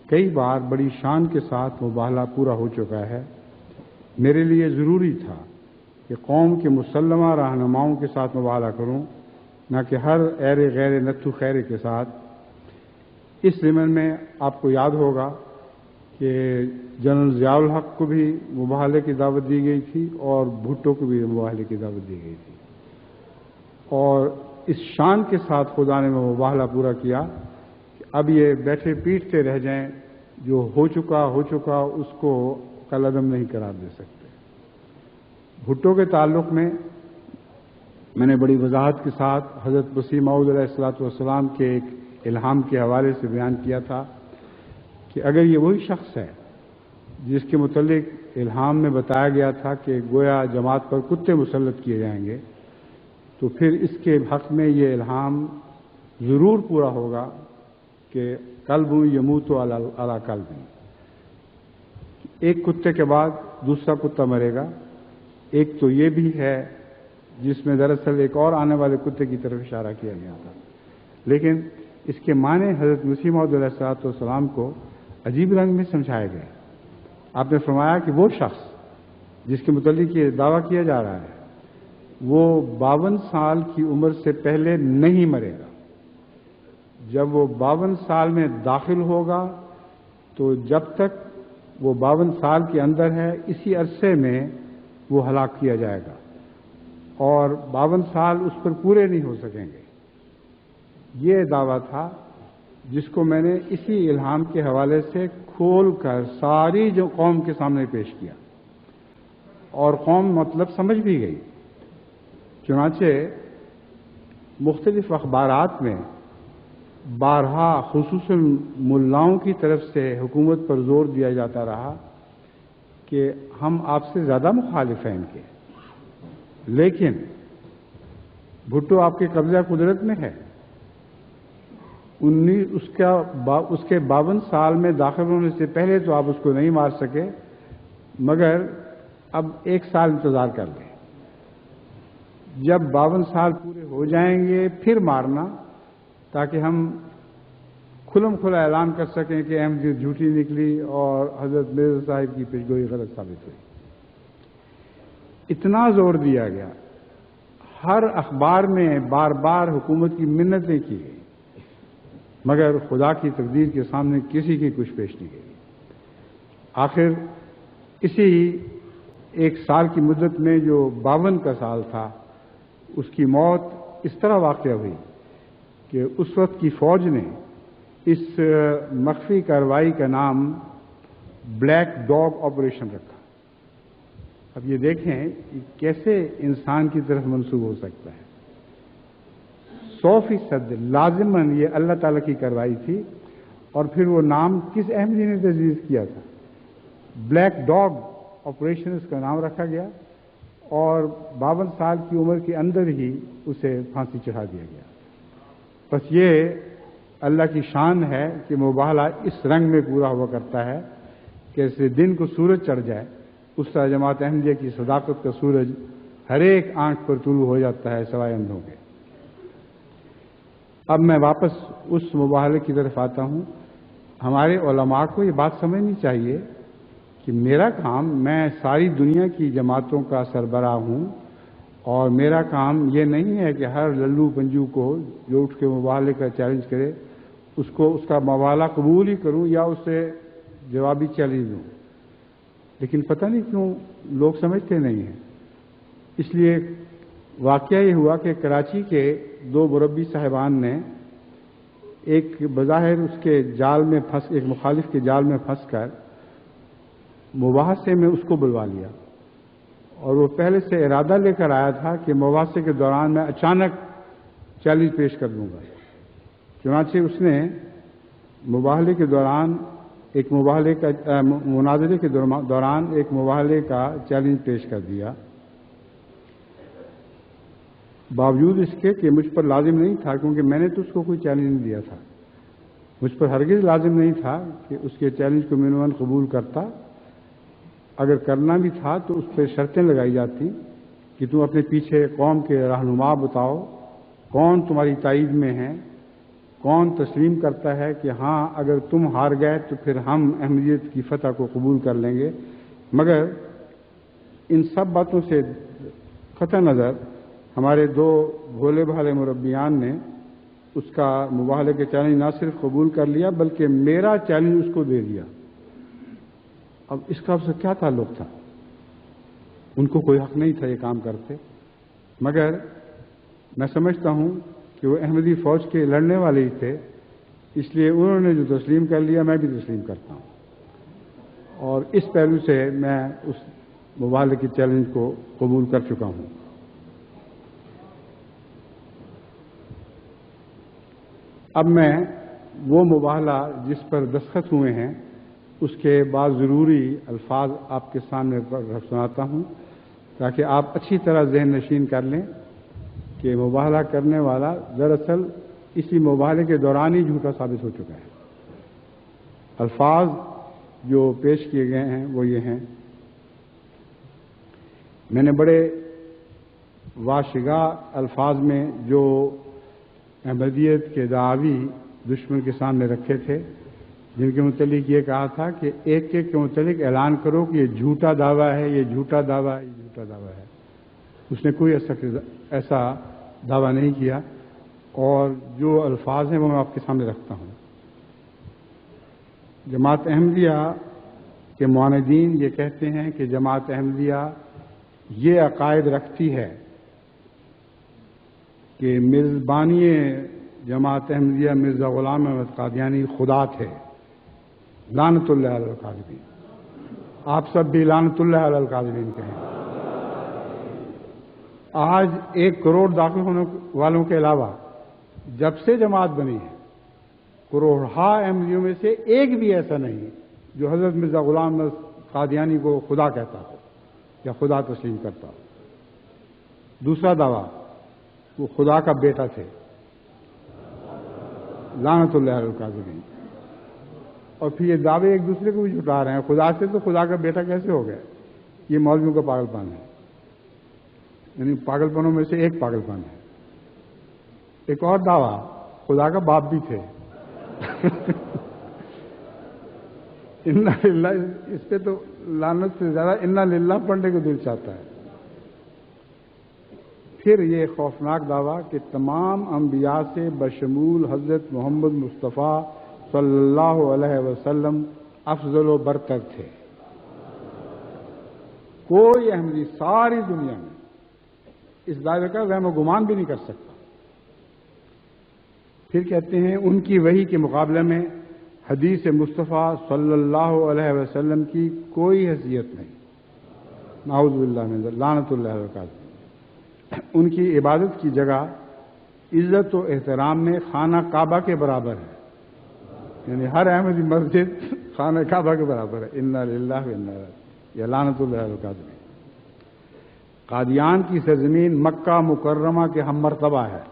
کئی بار بڑی شان کے ساتھ مباہلہ پورا ہو چکا ہے۔ میرے لیے ضروری تھا کہ قوم کے مسلمہ رہنماؤں کے ساتھ مباہلہ کروں، نہ کہ ہر ایرے غیر نتھو خیرے کے ساتھ۔ اس ضمن میں آپ کو یاد ہوگا کہ جنرل ضیاء الحق کو بھی مباہلے کی دعوت دی گئی تھی اور بھٹو کو بھی مباہلے کی دعوت دی گئی تھی، اور اس شان کے ساتھ خدا نے مباہلہ پورا کیا کہ اب یہ بیٹھے پیٹتے رہ جائیں، جو ہو چکا اس کو کالعدم نہیں قرار دے سکتے۔ بھٹو کے تعلق میں میں نے بڑی وضاحت کے ساتھ حضرت مسیح موعود علیہ الصلوۃ والسلام کے ایک الہام کے حوالے سے بیان کیا تھا کہ اگر یہ وہی شخص ہے جس کے متعلق الہام میں بتایا گیا تھا کہ گویا جماعت پر کتے مسلط کیے جائیں گے، تو پھر اس کے حق میں یہ الہام ضرور پورا ہوگا کہ قلب یموت علی قلب، ایک کتے کے بعد دوسرا کتا مرے گا۔ ایک تو یہ بھی ہے جس میں دراصل ایک اور آنے والے کتے کی طرف اشارہ کیا گیا تھا، لیکن اس کے معنی حضرت مسیح موعود علیہ الصلوۃ والسلام کو عجیب رنگ میں سمجھائے گئے۔ آپ نے فرمایا کہ وہ شخص جس کے متعلق یہ دعویٰ کیا جا رہا ہے وہ 52 سال کی عمر سے پہلے نہیں مرے گا۔ جب وہ 52 سال میں داخل ہوگا تو جب تک وہ 52 سال کے اندر ہے اسی عرصے میں وہ ہلاک کیا جائے گا، اور 52 سال اس پر پورے نہیں ہو سکیں گے۔ یہ دعویٰ تھا جس کو میں نے اسی الہام کے حوالے سے کھول کر ساری جو قوم کے سامنے پیش کیا، اور قوم مطلب سمجھ بھی گئی۔ چنانچہ مختلف اخبارات میں بارہا خصوصاً ملاؤں کی طرف سے حکومت پر زور دیا جاتا رہا کہ ہم آپ سے زیادہ مخالف ہیں ان کے، لیکن بھٹو آپ کے قبضہ قدرت میں ہے، اس کے 52 سال میں داخل ہونے سے پہلے تو آپ اس کو نہیں مار سکے، مگر اب 1 سال انتظار کر لیں، جب 52 سال پورے ہو جائیں گے پھر مارنا، تاکہ ہم کھلم کھلا اعلان کر سکیں کہ احمدیت جھوٹی نکلی اور حضرت مرزا صاحب کی پیشگوئی غلط ثابت ہوئی۔ اتنا زور دیا گیا، ہر اخبار میں بار بار حکومت کی منتیں کی گئی، مگر خدا کی تقدیر کے سامنے کسی کی کچھ پیش نہیں گئی۔ آخر اسی 1 سال کی مدت میں جو 52 کا سال تھا، اس کی موت اس طرح واقع ہوئی کہ اس وقت کی فوج نے اس مخفی کارروائی کا نام بلیک ڈاگ آپریشن رکھا۔ اب یہ دیکھیں کہ کیسے انسان کی طرف منسوب ہو سکتا ہے۔ 100% لازماً یہ اللہ تعالیٰ کی کارروائی تھی، اور پھر وہ نام کس احمدی نے تجویز کیا تھا؟ بلیک ڈاگ آپریشن اس کا نام رکھا گیا، اور 52 سال کی عمر کے اندر ہی اسے پھانسی چڑھا دیا گیا۔ بس یہ اللہ کی شان ہے کہ مباہلہ اس رنگ میں پورا ہوا کرتا ہے کہ ایسے دن کو سورج چڑھ جائے، اس طرح جماعت احمدیہ کی صداقت کا سورج ہر ایک آنکھ پر طلوع ہو جاتا ہے سوائے اندھوں کے۔ اب میں واپس اس مباہلے کی طرف آتا ہوں۔ ہمارے علماء کو یہ بات سمجھنی چاہیے کہ میرا کام، میں ساری دنیا کی جماعتوں کا سربراہ ہوں، اور میرا کام یہ نہیں ہے کہ ہر للو پنجو کو جو اٹھ کے مباہلے کا چیلنج کرے اس کا مباہلہ قبول ہی کروں یا اسے جوابی چیلنج دوں، لیکن پتہ نہیں کیوں لوگ سمجھتے نہیں ہیں۔ اس لیے واقعہ یہ ہوا کہ کراچی کے 2 مربی صاحبان نے ایک بظاہر اس کے جال میں ایک مخالف کے جال میں پھنس کر مباحثے میں اس کو بلوا لیا، اور وہ پہلے سے ارادہ لے کر آیا تھا کہ مباحثے کے دوران میں اچانک چیلنج پیش کر دوں گا۔ چنانچہ اس نے مباہلے کے دوران مناظرے کے دوران ایک مباہلے کا چیلنج پیش کر دیا، باوجود اس کے کہ مجھ پر لازم نہیں تھا، کیونکہ میں نے تو اس کو کوئی چیلنج نہیں دیا تھا۔ مجھ پر ہرگز لازم نہیں تھا کہ اس کے چیلنج کو منوان قبول کرتا، اگر کرنا بھی تھا تو اس پہ شرطیں لگائی جاتی کہ تم اپنے پیچھے قوم کے رہنما بتاؤ، کون تمہاری تائید میں ہے، کون تسلیم کرتا ہے کہ ہاں اگر تم ہار گئے تو پھر ہم احمدیت کی فتح کو قبول کر لیں گے۔ مگر ان سب باتوں سے قطع نظر ہمارے دو بھولے بھالے مربیان نے اس کا مباہلے کے چیلنج نہ صرف قبول کر لیا بلکہ میرا چیلنج اس کو دے دیا۔ اب اس کا اس سے کیا تعلق تھا؟ ان کو کوئی حق نہیں تھا یہ کام کرتے، مگر میں سمجھتا ہوں کہ وہ احمدی فوج کے لڑنے والے ہی تھے، اس لیے انہوں نے جو تسلیم کر لیا میں بھی تسلیم کرتا ہوں، اور اس پہلو سے میں اس مباہلے کے چیلنج کو قبول کر چکا ہوں۔ اب میں وہ مباہلہ جس پر دستخط ہوئے ہیں اس کے بعض ضروری الفاظ آپ کے سامنے سناتا ہوں تاکہ آپ اچھی طرح ذہن نشین کر لیں کہ مباہلہ کرنے والا دراصل اسی مباہلے کے دوران ہی جھوٹا ثابت ہو چکا ہے۔ الفاظ جو پیش کیے گئے ہیں وہ یہ ہیں: میں نے بڑے واشگاہ الفاظ میں جو احمدیت کے دعوی دشمن کے سامنے رکھے تھے، جن کے متعلق یہ کہا تھا کہ ایک ایک کے متعلق اعلان کرو کہ یہ جھوٹا دعویٰ ہے، یہ جھوٹا دعویٰ ہے، یہ جھوٹا دعویٰ ہے، اس نے کوئی ایسا دعویٰ نہیں کیا، اور جو الفاظ ہیں وہ میں آپ کے سامنے رکھتا ہوں۔ جماعت احمدیہ کے معاندین یہ کہتے ہیں کہ جماعت احمدیہ یہ عقائد رکھتی ہے کہ میزبانی جماعت احمدیہ مرزا غلام احمد قادیانی خدا تھے، لعنت اللہ علی القاذبین۔ آپ سب بھی لعنت اللہ علی القاذبین کہیں۔ آج 1 کروڑ داخل ہونے والوں کے علاوہ جب سے جماعت بنی ہے کروڑہا احمدیوں میں سے ایک بھی ایسا نہیں جو حضرت مرزا غلام احمد قادیانی کو خدا کہتا ہو یا خدا تسلیم کرتا ہو۔ دوسرا دعویٰ، وہ خدا کا بیٹا تھے، لعنت اللہ علی القاذبین۔ اور پھر یہ دعوے ایک دوسرے کو بھی جھٹلا رہے ہیں، خدا سے تو خدا کا بیٹا کیسے ہو گیا؟ یہ مولویوں کا پاگل پن ہے، یعنی پاگل پنوں میں سے ایک پاگل پن ہے۔ ایک اور دعویٰ، خدا کا باپ بھی تھے۔ انا للہ، اس پہ تو لعنت سے زیادہ انا للہ پڑھنے کو دل چاہتا ہے۔ پھر یہ خوفناک دعویٰ کہ تمام انبیاء سے بشمول حضرت محمد مصطفیٰ صلی اللہ علیہ وسلم افضل و برتر تھے۔ کوئی احمدی ساری دنیا میں اس دعوے کا وہم و گمان بھی نہیں کر سکتا۔ پھر کہتے ہیں ان کی وحی کے مقابلے میں حدیث مصطفیٰ صلی اللہ علیہ وسلم کی کوئی حیثیت نہیں، نعوذ باللہ من ذلک، لعنت اللہ علیہ وسلم۔ ان کی عبادت کی جگہ عزت و احترام میں خانہ کعبہ کے برابر ہے، یعنی ہر احمدی مسجد خانہ کعبہ کے برابر ہے۔ انا للہ و انا الیہ، یا لعنت اللہ علیہ وسلم۔ قادیان کی سرزمین مکہ مکرمہ کے ہم مرتبہ ہے۔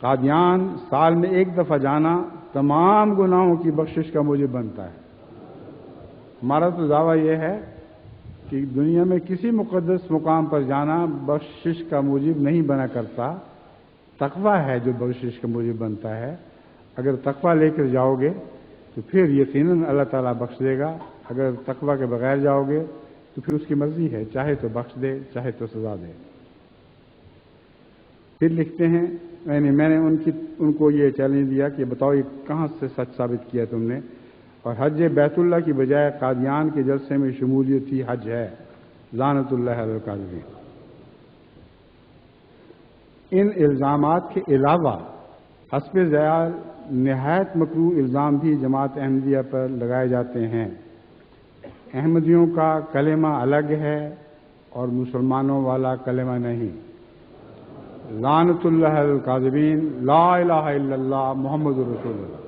قادیان سال میں 1 دفعہ جانا تمام گناہوں کی بخشش کا موجب بنتا ہے۔ ہمارا تو دعویٰ یہ ہے کہ دنیا میں کسی مقدس مقام پر جانا بخشش کا موجب نہیں بنا کرتا، تقویٰ ہے جو بخشش کا موجب بنتا ہے۔ اگر تقویٰ لے کر جاؤ گے تو پھر یقیناً اللہ تعالیٰ بخش دے گا، اگر تقویٰ کے بغیر جاؤ گے تو پھر اس کی مرضی ہے، چاہے تو بخش دے چاہے تو سزا دے۔ پھر لکھتے ہیں میں نے ان کو یہ چیلنج دیا کہ بتاؤ یہ کہاں سے سچ ثابت کیا تم نے، اور حج بیت اللہ کی بجائے قادیان کے جلسے میں شمولیت ہی حج ہے، لعنت اللہ علی القاذبین۔ ان الزامات کے علاوہ حسب ذیل نہایت مکروہ الزام بھی جماعت احمدیہ پر لگائے جاتے ہیں۔ احمدیوں کا کلمہ الگ ہے اور مسلمانوں والا کلمہ نہیں۔ لعنت اللہ علی القاذبین، لا الہ الا اللہ محمد رسول اللہ۔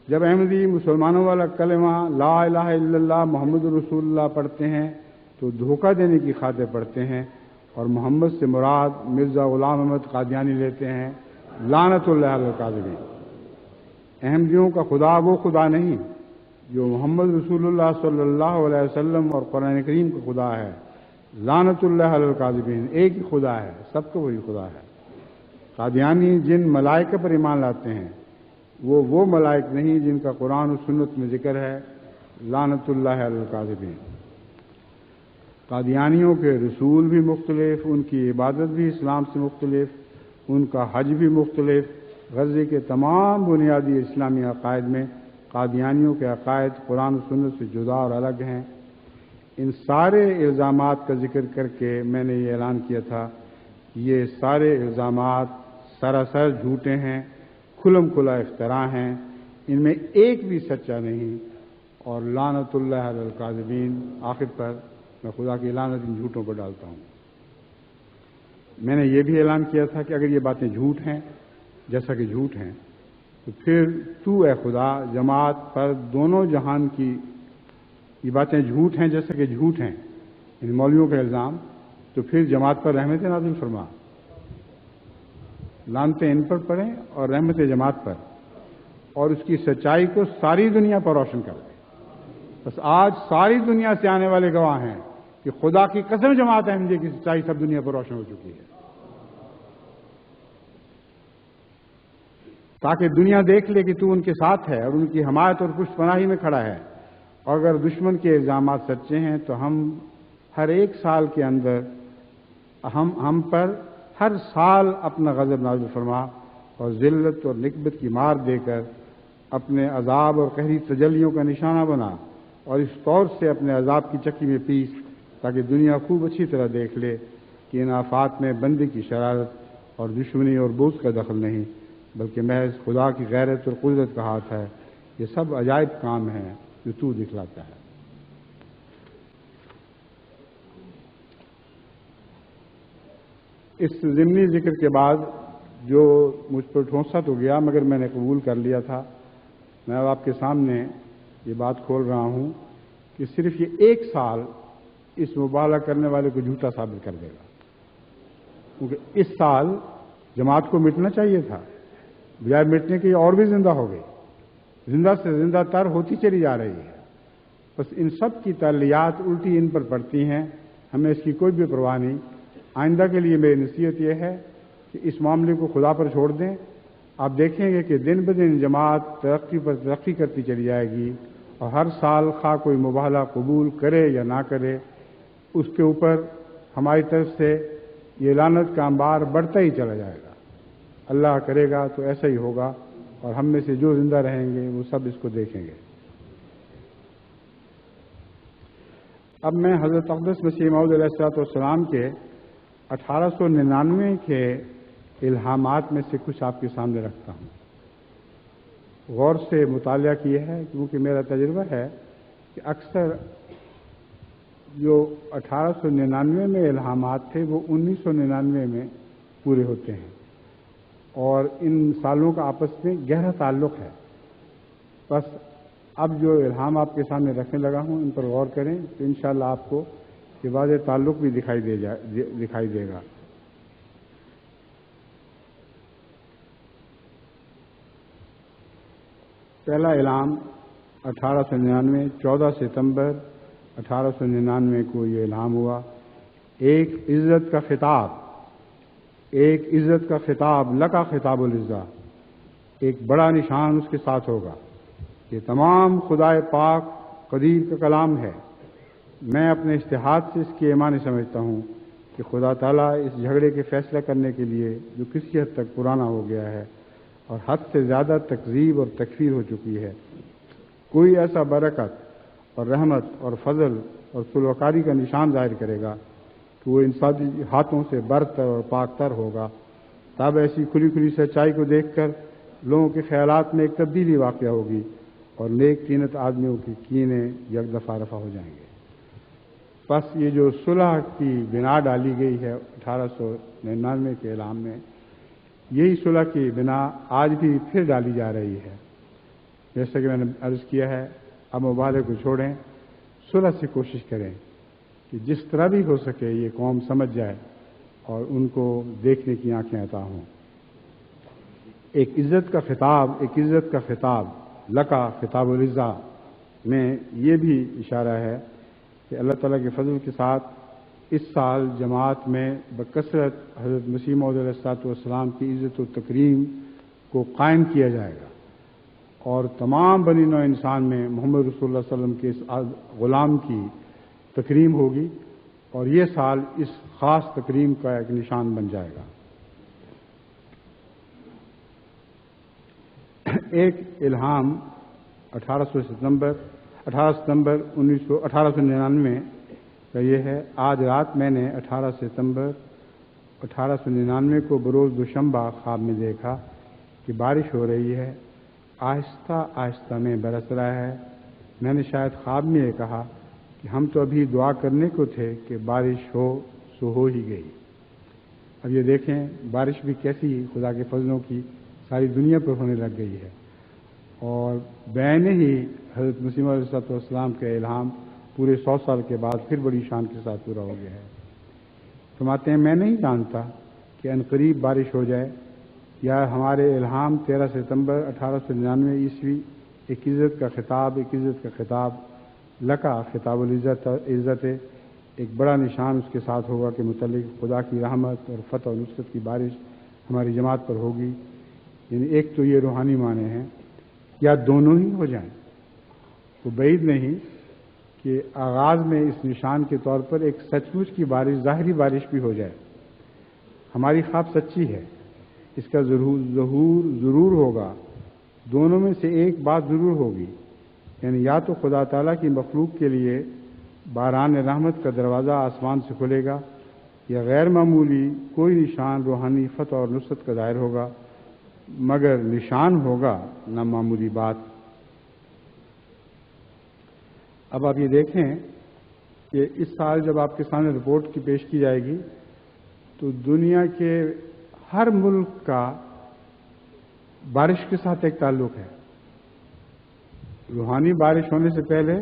جب احمدی مسلمانوں والا کلمہ لا الہ الا اللہ محمد رسول اللہ پڑھتے ہیں تو دھوکہ دینے کی خاطر پڑھتے ہیں، اور محمد سے مراد مرزا غلام احمد قادیانی لیتے ہیں، لعنت اللہ علی القاذبین۔ احمدیوں کا خدا وہ خدا نہیں جو محمد رسول اللہ صلی اللہ علیہ وسلم اور قرآن کریم کا خدا ہے، لعنت اللہ علی القاذبین۔ ایک ہی خدا ہے، سب کو وہی خدا ہے۔ قادیانی جن ملائکہ پر ایمان لاتے ہیں وہ ملائک نہیں جن کا قرآن و سنت میں ذکر ہے، لعنت اللہ علی القاذبین۔ قادیانیوں کے رسول بھی مختلف، ان کی عبادت بھی اسلام سے مختلف، ان کا حج بھی مختلف۔ غزے کے تمام بنیادی اسلامی عقائد میں قادیانیوں کے عقائد قرآن و سنت سے جدا اور الگ ہیں۔ ان سارے الزامات کا ذکر کر کے میں نے یہ اعلان کیا تھا کہ یہ سارے الزامات سراسر جھوٹے ہیں، کھلم کھلا افتراء ہیں، ان میں ایک بھی سچا نہیں، اور لعنت اللہ علی الکاذبین۔ آخر پر میں خدا کی لعنت ان جھوٹوں پر ڈالتا ہوں۔ میں نے یہ بھی اعلان کیا تھا کہ اگر یہ باتیں جھوٹ ہیں، جیسا کہ جھوٹ ہیں، تو پھر تو اے خدا جماعت پر دونوں جہان کی یہ باتیں جھوٹ ہیں جیسا کہ جھوٹ ہیں، ان مولویوں کا الزام، تو پھر جماعت پر رحمت نازل فرما، لعنتیں ان پر پڑیں اور رحمت جماعت پر، اور اس کی سچائی کو ساری دنیا پر روشن کر دے۔ بس آج ساری دنیا سے آنے والے گواہ ہیں کہ خدا کی قسم جماعت احمدیہ کی سچائی سب دنیا پر روشن ہو چکی ہے، تاکہ دنیا دیکھ لے کہ تو ان کے ساتھ ہے اور ان کی حمایت اور پشت پناہی میں کھڑا ہے۔ اور اگر دشمن کے الزامات سچے ہیں تو ہم ہر ایک سال کے اندر ہم پر ہر سال اپنا غضب نازل فرما اور ذلت اور نکبت کی مار دے کر اپنے عذاب اور قہری تجلیوں کا نشانہ بنا، اور اس طور سے اپنے عذاب کی چکی میں پیس، تاکہ دنیا خوب اچھی طرح دیکھ لے کہ ان آفات میں بندے کی شرارت اور دشمنی اور بغض کا دخل نہیں، بلکہ محض خدا کی غیرت اور قدرت کا ہاتھ ہے۔ یہ سب عجائب کام ہیں جو تو دکھلاتا ہے۔ اس ضمنی ذکر کے بعد جو مجھ پر ٹھونسا تو گیا، مگر میں نے قبول کر لیا تھا، میں اب آپ کے سامنے یہ بات کھول رہا ہوں کہ صرف یہ ایک سال اس مبالغہ کرنے والے کو جھوٹا ثابت کر دے گا، کیونکہ اس سال جماعت کو مٹنا چاہیے تھا، بجائے مٹنے کے اور بھی زندہ ہو گئی، زندہ سے زندہ تر ہوتی چلی جا رہی ہے۔ بس ان سب کی تعلیات الٹی ان پر پڑتی ہیں، ہمیں اس کی کوئی بھی پرواہ نہیں۔ آئندہ کے لیے میری نصیحت یہ ہے کہ اس معاملے کو خدا پر چھوڑ دیں۔ آپ دیکھیں گے کہ دن بدن جماعت ترقی پر ترقی کرتی چلی جائے گی، اور ہر سال خواہ کوئی مباہلہ قبول کرے یا نہ کرے، اس کے اوپر ہماری طرف سے یہ لعنت کا انبار بڑھتا ہی چلا جائے گا۔ اللہ کرے گا تو ایسا ہی ہوگا، اور ہم میں سے جو زندہ رہیں گے وہ سب اس کو دیکھیں گے۔ اب میں حضرت اقدس مسیح موعود علیہ السلام کے 1899 کے الہامات میں سے کچھ آپ کے سامنے رکھتا ہوں۔ غور سے مطالعہ کیا ہے، کیونکہ میرا تجربہ ہے کہ اکثر جو 1899 میں الہامات تھے وہ 1999 میں پورے ہوتے ہیں، اور ان سالوں کا آپس میں گہرا تعلق ہے۔ بس اب جو الہام آپ کے سامنے رکھنے لگا ہوں ان پر غور کریں تو انشاءاللہ آپ کو یہ واضح تعلق بھی دکھائی دے گا۔ پہلا الہام 1899 14 ستمبر 1899 کو یہ الہام ہوا۔ ایک عزت کا خطاب، ایک عزت کا خطاب، لکا خطاب العزہ، ایک بڑا نشان اس کے ساتھ ہوگا۔ یہ تمام خدائے پاک قدیر کا کلام ہے۔ میں اپنے اجتہاد سے اس کی ایمانی سمجھتا ہوں کہ خدا تعالیٰ اس جھگڑے کے فیصلہ کرنے کے لیے جو کسی حد تک پرانا ہو گیا ہے اور حد سے زیادہ تکذیب اور تکفیر ہو چکی ہے، کوئی ایسا برکت اور رحمت اور فضل اور سلوکاری کا نشان ظاہر کرے گا کہ وہ انسانی ہاتھوں سے برتر اور پاک تر ہوگا، تب ایسی کھلی کھلی سچائی کو دیکھ کر لوگوں کے خیالات میں ایک تبدیلی واقع ہوگی اور نیک طینت آدمیوں کی کینے یک دفعہ رفع ہو جائیں گے۔ بس یہ جو صلح کی بنا ڈالی گئی ہے 1899 کے اعلان میں، یہی صلح کی بنا آج بھی پھر ڈالی جا رہی ہے۔ جیسا کہ میں نے عرض کیا ہے، اب مبالغے کو چھوڑیں، صلح سے کوشش کریں کہ جس طرح بھی ہو سکے یہ قوم سمجھ جائے اور ان کو دیکھنے کی آنکھیں عطا ہوں۔ ایک عزت کا خطاب، ایک عزت کا خطاب، لکا خطاب العزہ میں یہ بھی اشارہ ہے کہ اللہ تعالیٰ کے فضل کے ساتھ اس سال جماعت میں بکثرت حضرت مسیح موعود علیہ السلام کی عزت و تکریم کو قائم کیا جائے گا، اور تمام بنی نوع انسان میں محمد رسول اللہ صلی اللہ علیہ وسلم کے اس غلام کی تکریم ہوگی، اور یہ سال اس خاص تکریم کا ایک نشان بن جائے گا۔ ایک الہام 18 ستمبر 1899 کا یہ ہے، آج رات میں نے 18 ستمبر 1899 کو بروز دوشنبہ خواب میں دیکھا کہ بارش ہو رہی ہے، آہستہ آہستہ میں برس رہا ہے۔ میں نے شاید خواب میں یہ کہا کہ ہم تو ابھی دعا کرنے کو تھے کہ بارش ہو، سو ہو ہی گئی۔ اب یہ دیکھیں بارش بھی کیسی خدا کے فضلوں کی ساری دنیا پر ہونے لگ گئی ہے، اور بعین ہی حضرت مسیح موعود علیہ السلام کا الہام پورے 100 سال کے بعد پھر بڑی شان کے ساتھ پورا ہو گیا ہے۔ فرماتے ہیں میں نہیں جانتا کہ عنقریب بارش ہو جائے یا ہمارے الہام 13 ستمبر 1899 عیسوی ایک عزت کا خطاب لکا خطاب العزت ایک بڑا نشان اس کے ساتھ ہوگا کہ متعلق خدا کی رحمت اور فتح و نصرت کی بارش ہماری جماعت پر ہوگی۔ یعنی ایک تو یہ روحانی معنی ہیں، یا دونوں ہی ہو جائیں تو بعید نہیں کہ آغاز میں اس نشان کے طور پر ایک سچ مچ کی بارش، ظاہری بارش بھی ہو جائے۔ ہماری خواب سچی ہے، اس کا ظہور ضرور ہوگا، دونوں میں سے ایک بات ضرور ہوگی، یعنی یا تو خدا تعالیٰ کی مخلوق کے لیے باران رحمت کا دروازہ آسمان سے کھلے گا، یا غیر معمولی کوئی نشان روحانی فتح اور نصرت کا ظاہر ہوگا، مگر نشان ہوگا نہ معمولی بات۔ اب آپ یہ دیکھیں کہ اس سال جب آپ کے سامنے رپورٹ کی پیش کی جائے گی تو دنیا کے ہر ملک کا بارش کے ساتھ ایک تعلق ہے۔ روحانی بارش ہونے سے پہلے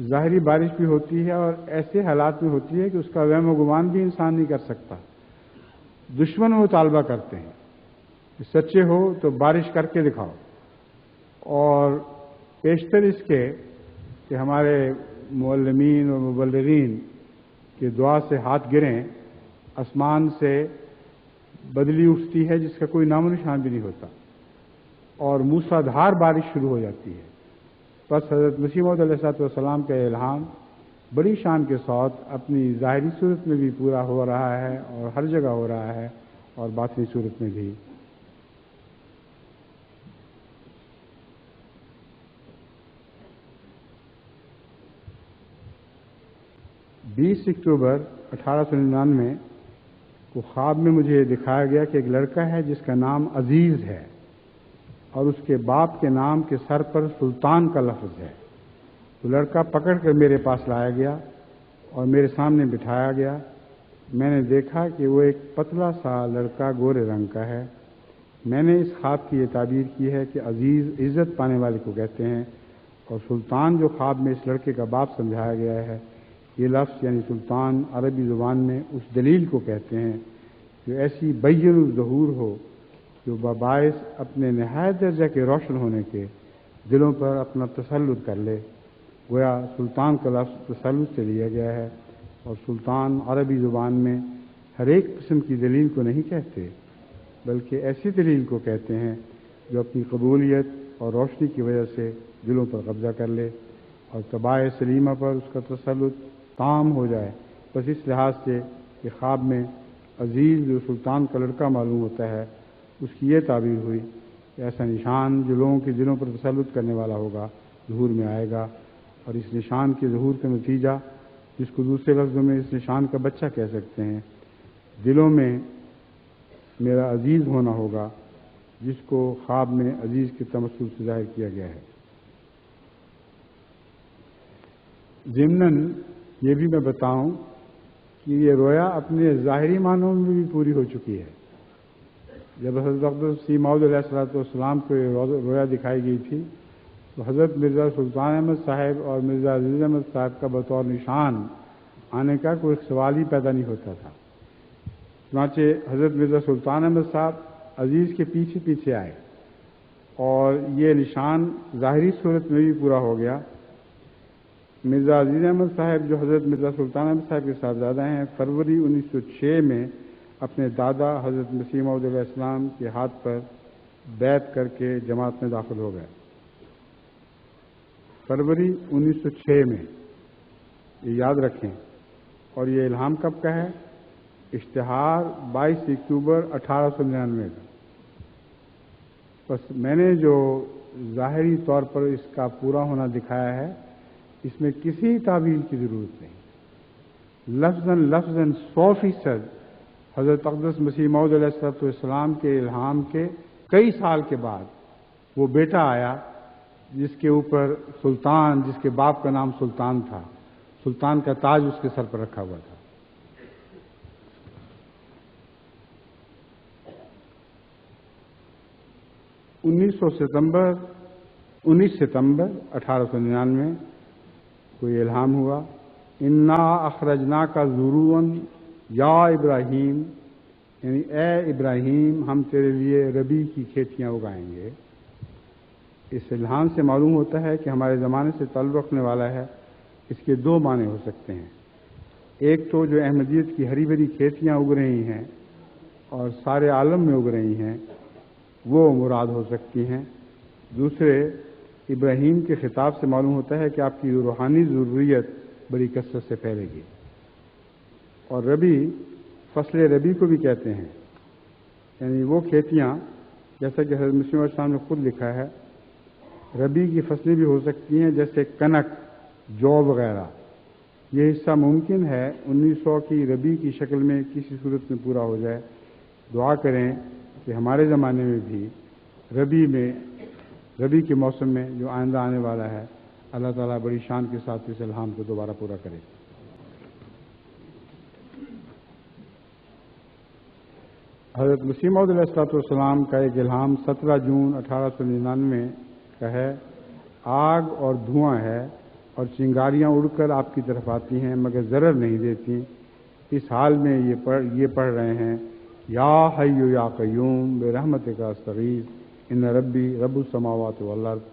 ظاہری بارش بھی ہوتی ہے، اور ایسے حالات میں ہوتی ہے کہ اس کا وہم و گمان بھی انسان نہیں کر سکتا۔ دشمن مطالبہ کرتے ہیں کہ سچے ہو تو بارش کر کے دکھاؤ، اور پیشتر اس کے کہ ہمارے معلمین اور مبلغین کے دعا سے ہاتھ گریں، آسمان سے بدلی اٹھتی ہے جس کا کوئی نام و نشان بھی نہیں ہوتا، اور موسیٰ دھار بارش شروع ہو جاتی ہے۔ بس حضرت مسیح موعود علیہ السلام کا الہام بڑی شان کے ساتھ اپنی ظاہری صورت میں بھی پورا ہو رہا ہے، اور ہر جگہ ہو رہا ہے، اور باطنی صورت میں بھی۔ 20 اکتوبر 1899 کو خواب میں مجھے دکھایا گیا کہ ایک لڑکا ہے جس کا نام عزیز ہے، اور اس کے باپ کے نام کے سر پر سلطان کا لفظ ہے۔ تو لڑکا پکڑ کر میرے پاس لایا گیا اور میرے سامنے بٹھایا گیا۔ میں نے دیکھا کہ وہ ایک پتلا سا لڑکا گورے رنگ کا ہے۔ میں نے اس خواب کی یہ تعبیر کی ہے کہ عزیز عزت پانے والے کو کہتے ہیں، اور سلطان جو خواب میں اس لڑکے کا باپ سمجھایا گیا ہے، یہ لفظ یعنی سلطان عربی زبان میں اس دلیل کو کہتے ہیں جو ایسی بین الظہور ہو جو باعث اپنے نہایت درجہ کے روشن ہونے کے دلوں پر اپنا تسلط کر لے۔ گویا سلطان کا لفظ تسلط سے لیا گیا ہے، اور سلطان عربی زبان میں ہر ایک قسم کی دلیل کو نہیں کہتے، بلکہ ایسی دلیل کو کہتے ہیں جو اپنی قبولیت اور روشنی کی وجہ سے دلوں پر قبضہ کر لے اور طباع سلیمہ پر اس کا تسلط تام ہو جائے۔ بس اس لحاظ سے کہ خواب میں عزیز جو سلطان کا لڑکا معلوم ہوتا ہے، اس کی یہ تعبیر ہوئی کہ ایسا نشان جو لوگوں کے دلوں پر تسلط کرنے والا ہوگا ظہور میں آئے گا، اور اس نشان کے ظہور کا نتیجہ، جس کو دوسرے لفظوں میں اس نشان کا بچہ کہہ سکتے ہیں، دلوں میں میرا عزیز ہونا ہوگا، جس کو خواب میں عزیز کے تمثل سے ظاہر کیا گیا ہے۔ ضمناً یہ بھی میں بتاؤں کہ یہ رویا اپنے ظاہری معنوں میں بھی پوری ہو چکی ہے۔ جب حضرت اقدس مسیح موعود علیہ السلام کو یہ رویا دکھائی گئی تھی تو حضرت مرزا سلطان احمد صاحب اور مرزا عزیز احمد صاحب کا بطور نشان آنے کا کوئی سوال ہی پیدا نہیں ہوتا تھا۔ چنانچہ حضرت مرزا سلطان احمد صاحب عزیز کے پیچھے پیچھے آئے، اور یہ نشان ظاہری صورت میں بھی پورا ہو گیا۔ مرزا عزیز احمد صاحب جو حضرت مرزا سلطان احمد صاحب کے صاحبزادہ ہیں، فروری 1906 میں اپنے دادا حضرت مسیح موعود علیہ السلام کے ہاتھ پر بیعت کر کے جماعت میں داخل ہو گئے۔ فروری 1906 میں، یہ یاد رکھیں، اور یہ الہام کب کا ہے؟ اشتہار 22 اکتوبر 1899 کا۔ بس میں نے جو ظاہری طور پر اس کا پورا ہونا دکھایا ہے، اس میں کسی تعویل کی ضرورت نہیں۔ لفظاً 100% حضرت اقدس مسیح موعود علیہ السلام کے الہام کے کئی سال کے بعد وہ بیٹا آیا جس کے اوپر سلطان، جس کے باپ کا نام سلطان تھا، سلطان کا تاج اس کے سر پر رکھا ہوا تھا۔ انیس ستمبر 1899 کو یہ الہام ہوا، انا اخرجناک ضرورا یا ابراہیم، یعنی اے ابراہیم ہم تیرے لیے ربی کی کھیتیاں اگائیں گے۔ اس الہام سے معلوم ہوتا ہے کہ ہمارے زمانے سے تعلق رکھنے والا ہے۔ اس کے دو معنی ہو سکتے ہیں، ایک تو جو احمدیت کی ہری بھری کھیتیاں اگ رہی ہیں اور سارے عالم میں اگ رہی ہیں وہ مراد ہو سکتی ہیں، دوسرے ابراہیم کے خطاب سے معلوم ہوتا ہے کہ آپ کی روحانی ضروریت بڑی کثرت سے پھیلے گی۔ اور ربی، فصل ربی کو بھی کہتے ہیں، یعنی وہ کھیتیاں جیسا کہ حضرت مسیح علیہ السلام نے خود لکھا ہے، ربی کی فصلیں بھی ہو سکتی ہیں جیسے کنک، جو وغیرہ۔ یہ حصہ ممکن ہے 1900 کی ربی کی شکل میں کسی صورت میں پورا ہو جائے۔ دعا کریں کہ ہمارے زمانے میں بھی ربی کے موسم میں جو آئندہ آنے والا ہے، اللہ تعالیٰ بڑی شان کے ساتھ اس الہام کو دوبارہ پورا کرے۔ حضرت مسیح موعود علیہ السلام کا ایک الہام 17 جون 1899 کا ہے، آگ اور دھواں ہے اور چنگاریاں اڑ کر آپ کی طرف آتی ہیں مگر ضرر نہیں دیتی۔ اس حال میں یہ پڑھ رہے ہیں، یا حی یا قیوم برحمتک استغیث ان ربی رب السماوات والارض۔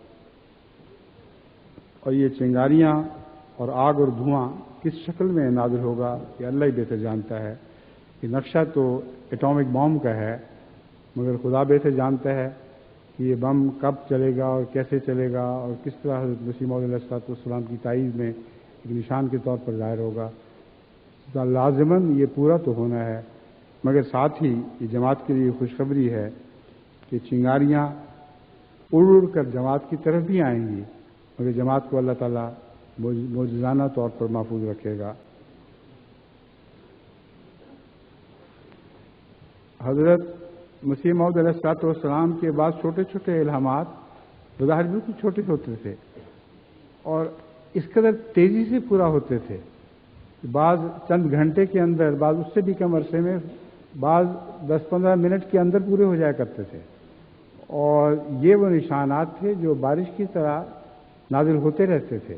اور یہ چنگاریاں اور آگ اور دھواں کس شکل میں نازل ہوگا یہ اللہ ہی بہتر جانتا ہے۔ یہ نقشہ تو ایٹامک بم کا ہے، مگر خدا بہتر جانتا ہے کہ یہ بم کب چلے گا اور کیسے چلے گا اور کس طرح حضرت مسیح موعود علیہ السلام کی تائید میں ایک نشان کے طور پر ظاہر ہوگا۔ لازماً یہ پورا تو ہونا ہے، مگر ساتھ ہی یہ جماعت کے لیے خوشخبری ہے کہ چنگاریاں اڑ اڑ کر جماعت کی طرف بھی آئیں گی، مگر جماعت کو اللہ تعالیٰ معجزانہ طور پر محفوظ رکھے گا۔ حضرت مسیح موعود علیہ السلام کے بعد چھوٹے چھوٹے الہامات بظاہر بالکل چھوٹے ہوتے تھے اور اس قدر تیزی سے پورا ہوتے تھے، بعض چند گھنٹے کے اندر، بعض اس سے بھی کم عرصے میں، بعض 10-15 منٹ کے اندر پورے ہو جایا کرتے تھے۔ اور یہ وہ نشانات تھے جو بارش کی طرح نازل ہوتے رہتے تھے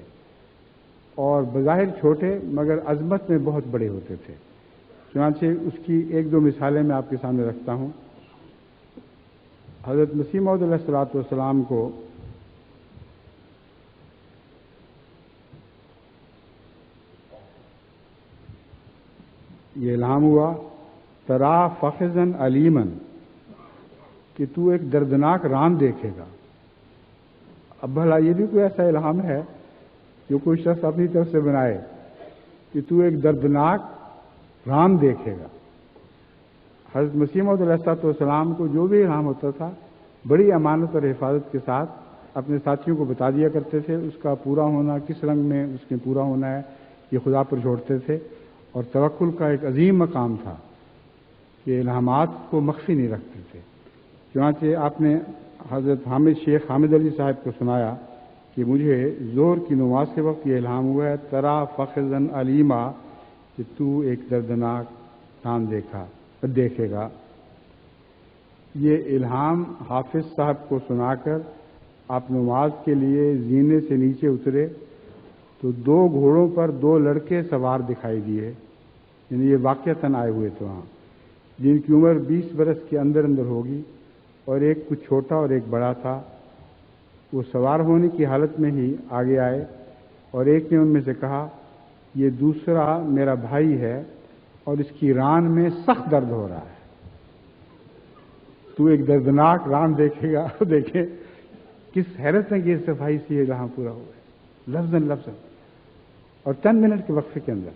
اور بظاہر چھوٹے مگر عظمت میں بہت بڑے ہوتے تھے۔ چنانچہ اس کی ایک دو مثالیں میں آپ کے سامنے رکھتا ہوں۔ حضرت مسیح موعود علیہ السلام کو یہ الہام ہوا، ترا فخذن علیمن، کہ تو ایک دردناک ران دیکھے گا۔ اب بھلا یہ بھی کوئی ایسا الہام ہے جو کوئی شخص اپنی طرف سے بنائے کہ تو ایک دردناک ران دیکھے گا؟ حضرت مسیح موعود علیہ السلام کو جو بھی الہام ہوتا تھا بڑی امانت اور حفاظت کے ساتھ اپنے ساتھیوں کو بتا دیا کرتے تھے، اس کا پورا ہونا کس رنگ میں اس کے پورا ہونا ہے یہ خدا پر چھوڑتے تھے۔ اور توکل کا ایک عظیم مقام تھا کہ الہامات کو مخفی نہیں رکھتے تھے۔ چنانچہ آپ نے حضرت شیخ حامد علی صاحب کو سنایا کہ مجھے ظہر کی نماز کے وقت یہ الہام ہوا ہے، ترا فخذن علیما، کہ تو ایک دردناک ران دیکھے گا۔ یہ الہام حافظ صاحب کو سنا کر آپ نماز کے لیے زینے سے نیچے اترے تو 2 گھوڑوں پر 2 لڑکے سوار دکھائی دیے، یعنی یہ واقعتاً آئے ہوئے تھے وہاں، جن کی عمر 20 برس کے اندر ہوگی، اور ایک کچھ چھوٹا اور ایک بڑا تھا۔ وہ سوار ہونے کی حالت میں ہی آگے آئے اور ایک نے ان میں سے کہا، یہ دوسرا میرا بھائی ہے اور اس کی ران میں سخت درد ہو رہا ہے، تو ایک دردناک ران دیکھے گا۔ دیکھیں کس حیرت انگیز صفائی سے یہ جہاں پورا ہوا ہے، لفظاً اور 10 منٹ کے وقفے کے اندر۔